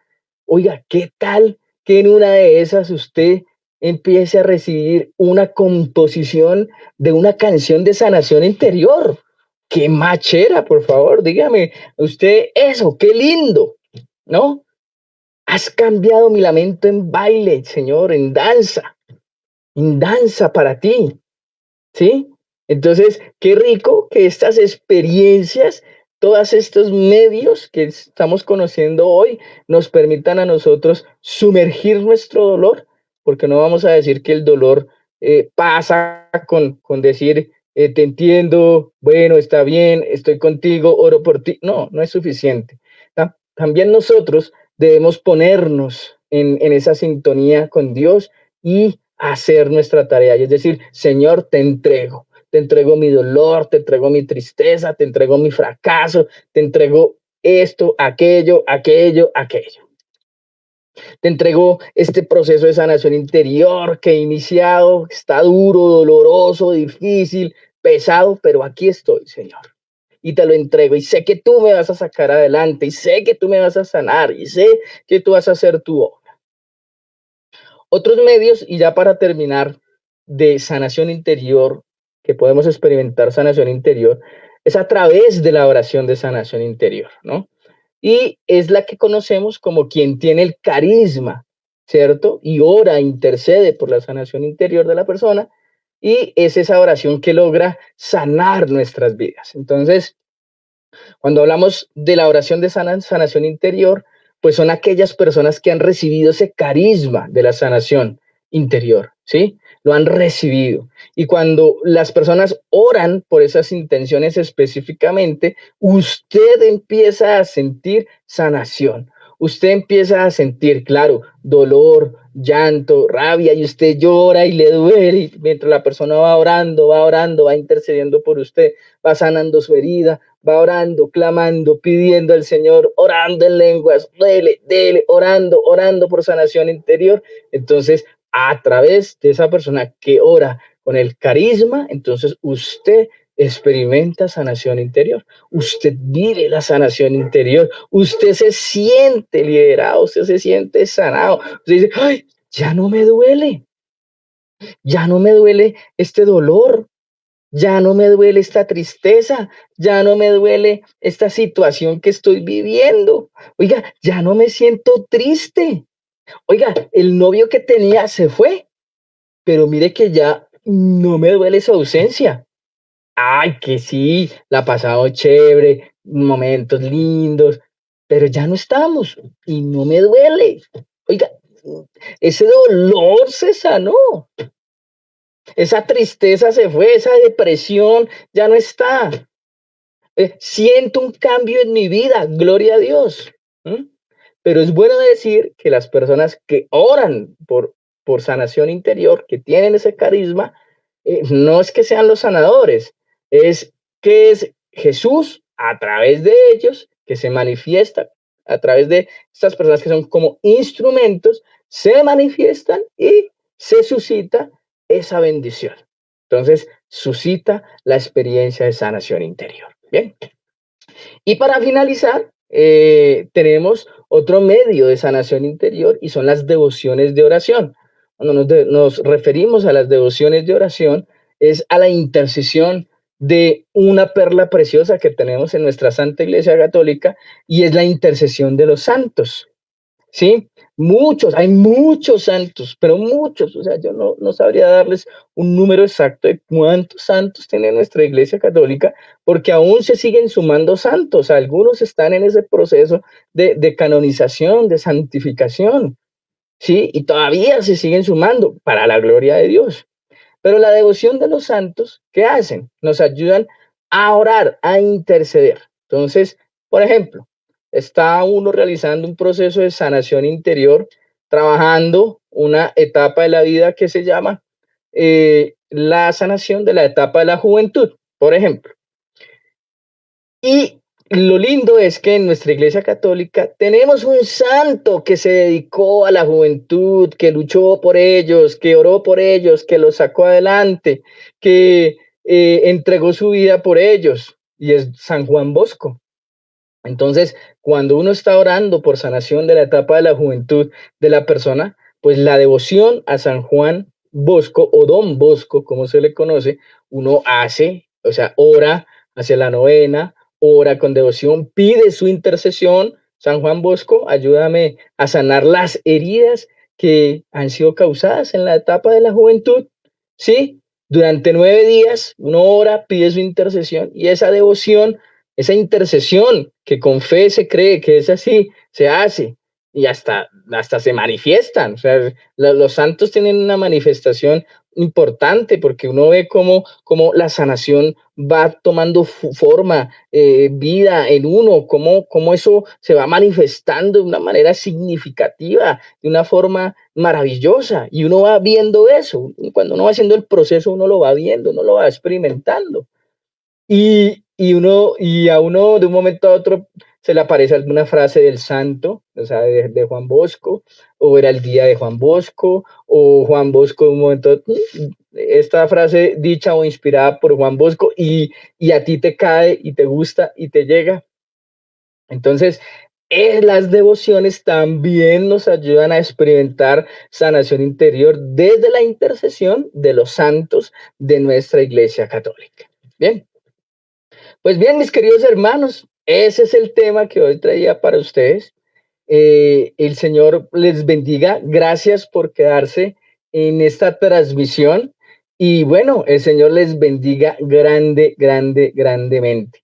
Oiga, ¿qué tal que en una de esas usted empiece a recibir una composición de una canción de sanación interior? Qué machera, por favor, dígame usted eso, qué lindo, ¿no? Has cambiado mi lamento en baile, Señor, en danza para ti. ¿Sí? Entonces, qué rico que estas experiencias, todos estos medios que estamos conociendo hoy, nos permitan a nosotros sumergir nuestro dolor, porque no vamos a decir que el dolor pasa con decir, te entiendo, bueno, está bien, estoy contigo, oro por ti. No, no es suficiente. También nosotros debemos ponernos en esa sintonía con Dios y hacer nuestra tarea. Y es decir, Señor, te entrego mi dolor, te entrego mi tristeza, te entrego mi fracaso, te entrego esto, aquello, aquello, aquello. Te entrego este proceso de sanación interior que he iniciado, está duro, doloroso, difícil, pesado, pero aquí estoy, Señor. Y te lo entrego y sé que tú me vas a sacar adelante y sé que tú me vas a sanar y sé que tú vas a hacer tu obra. Otros medios, y ya para terminar, de sanación interior, que podemos experimentar sanación interior, es a través de la oración de sanación interior, ¿no? Y es la que conocemos como quien tiene el carisma, ¿cierto? Y ora, intercede por la sanación interior de la persona, y es esa oración que logra sanar nuestras vidas. Entonces, cuando hablamos de la oración de sanación interior, pues son aquellas personas que han recibido ese carisma de la sanación interior, ¿sí? Lo han recibido. Y cuando las personas oran por esas intenciones específicamente, usted empieza a sentir sanación. Usted empieza a sentir, claro, dolor, llanto, rabia, y usted llora y le duele, y mientras la persona va orando, va intercediendo por usted, va sanando su herida, va orando, clamando, pidiendo al Señor, orando en lenguas, dele, orando, orando por sanación interior. Entonces, a través de esa persona que ora con el carisma, entonces usted experimenta sanación interior. Usted vive la sanación interior. Usted se siente liberado, usted se siente sanado. Usted dice, ay, ya no me duele este dolor, ya no me duele esta tristeza, ya no me duele esta situación que estoy viviendo. Oiga, ya no me siento triste. Oiga, el novio que tenía se fue, pero mire que ya no me duele su ausencia. Ay, que sí, la pasado chévere, momentos lindos, pero ya no estamos y no me duele. Oiga, ese dolor se sanó, esa tristeza se fue, esa depresión ya no está. Siento un cambio en mi vida, gloria a Dios. ¿M? Pero es bueno decir que las personas que oran por sanación interior, que tienen ese carisma, no es que sean los sanadores, es que es Jesús a través de ellos, que se manifiesta a través de estas personas que son como instrumentos, se manifiestan y se suscita esa bendición. Entonces, suscita la experiencia de sanación interior. Bien. Y para finalizar, tenemos otro medio de sanación interior y son las devociones de oración. Cuando nos referimos a las devociones de oración, es a la intercesión de una perla preciosa que tenemos en nuestra Santa Iglesia Católica y es la intercesión de los santos. ¿Sí? Muchos, hay muchos santos, pero muchos, o sea, yo no sabría darles un número exacto de cuántos santos tiene nuestra Iglesia Católica, porque aún se siguen sumando santos, algunos están en ese proceso de canonización, de santificación, ¿sí? Y todavía se siguen sumando para la gloria de Dios. Pero la devoción de los santos, ¿qué hacen? Nos ayudan a orar, a interceder. Entonces, por ejemplo, está uno realizando un proceso de sanación interior, trabajando una etapa de la vida que se llama la sanación de la etapa de la juventud, por ejemplo. Y lo lindo es que en nuestra Iglesia Católica tenemos un santo que se dedicó a la juventud, que luchó por ellos, que oró por ellos, que los sacó adelante, que entregó su vida por ellos, y es San Juan Bosco. Entonces, cuando uno está orando por sanación de la etapa de la juventud de la persona, pues la devoción a San Juan Bosco o Don Bosco, como se le conoce, uno hace, o sea, ora, hace la novena, ora con devoción, pide su intercesión. San Juan Bosco, ayúdame a sanar las heridas que han sido causadas en la etapa de la juventud, ¿sí? Durante 9 días uno ora, pide su intercesión y esa devoción, esa intercesión que con fe se cree que es así, se hace y hasta se manifiestan. O sea, los santos tienen una manifestación importante porque uno ve cómo la sanación va tomando forma, vida en uno, cómo eso se va manifestando de una manera significativa, de una forma maravillosa. Y uno va viendo eso. Cuando uno va haciendo el proceso, uno lo va viendo, uno lo va experimentando. Y a uno de un momento a otro se le aparece alguna frase del santo, o sea, de Juan Bosco, o era el día de Juan Bosco, o Juan Bosco de un momento, esta frase dicha o inspirada por Juan Bosco, y a ti te cae y te gusta y te llega. Entonces, las devociones también nos ayudan a experimentar sanación interior desde la intercesión de los santos de nuestra Iglesia Católica. Bien. Pues bien, mis queridos hermanos, ese es el tema que hoy traía para ustedes. El Señor les bendiga. Gracias por quedarse en esta transmisión. Y bueno, el Señor les bendiga grande, grande, grandemente.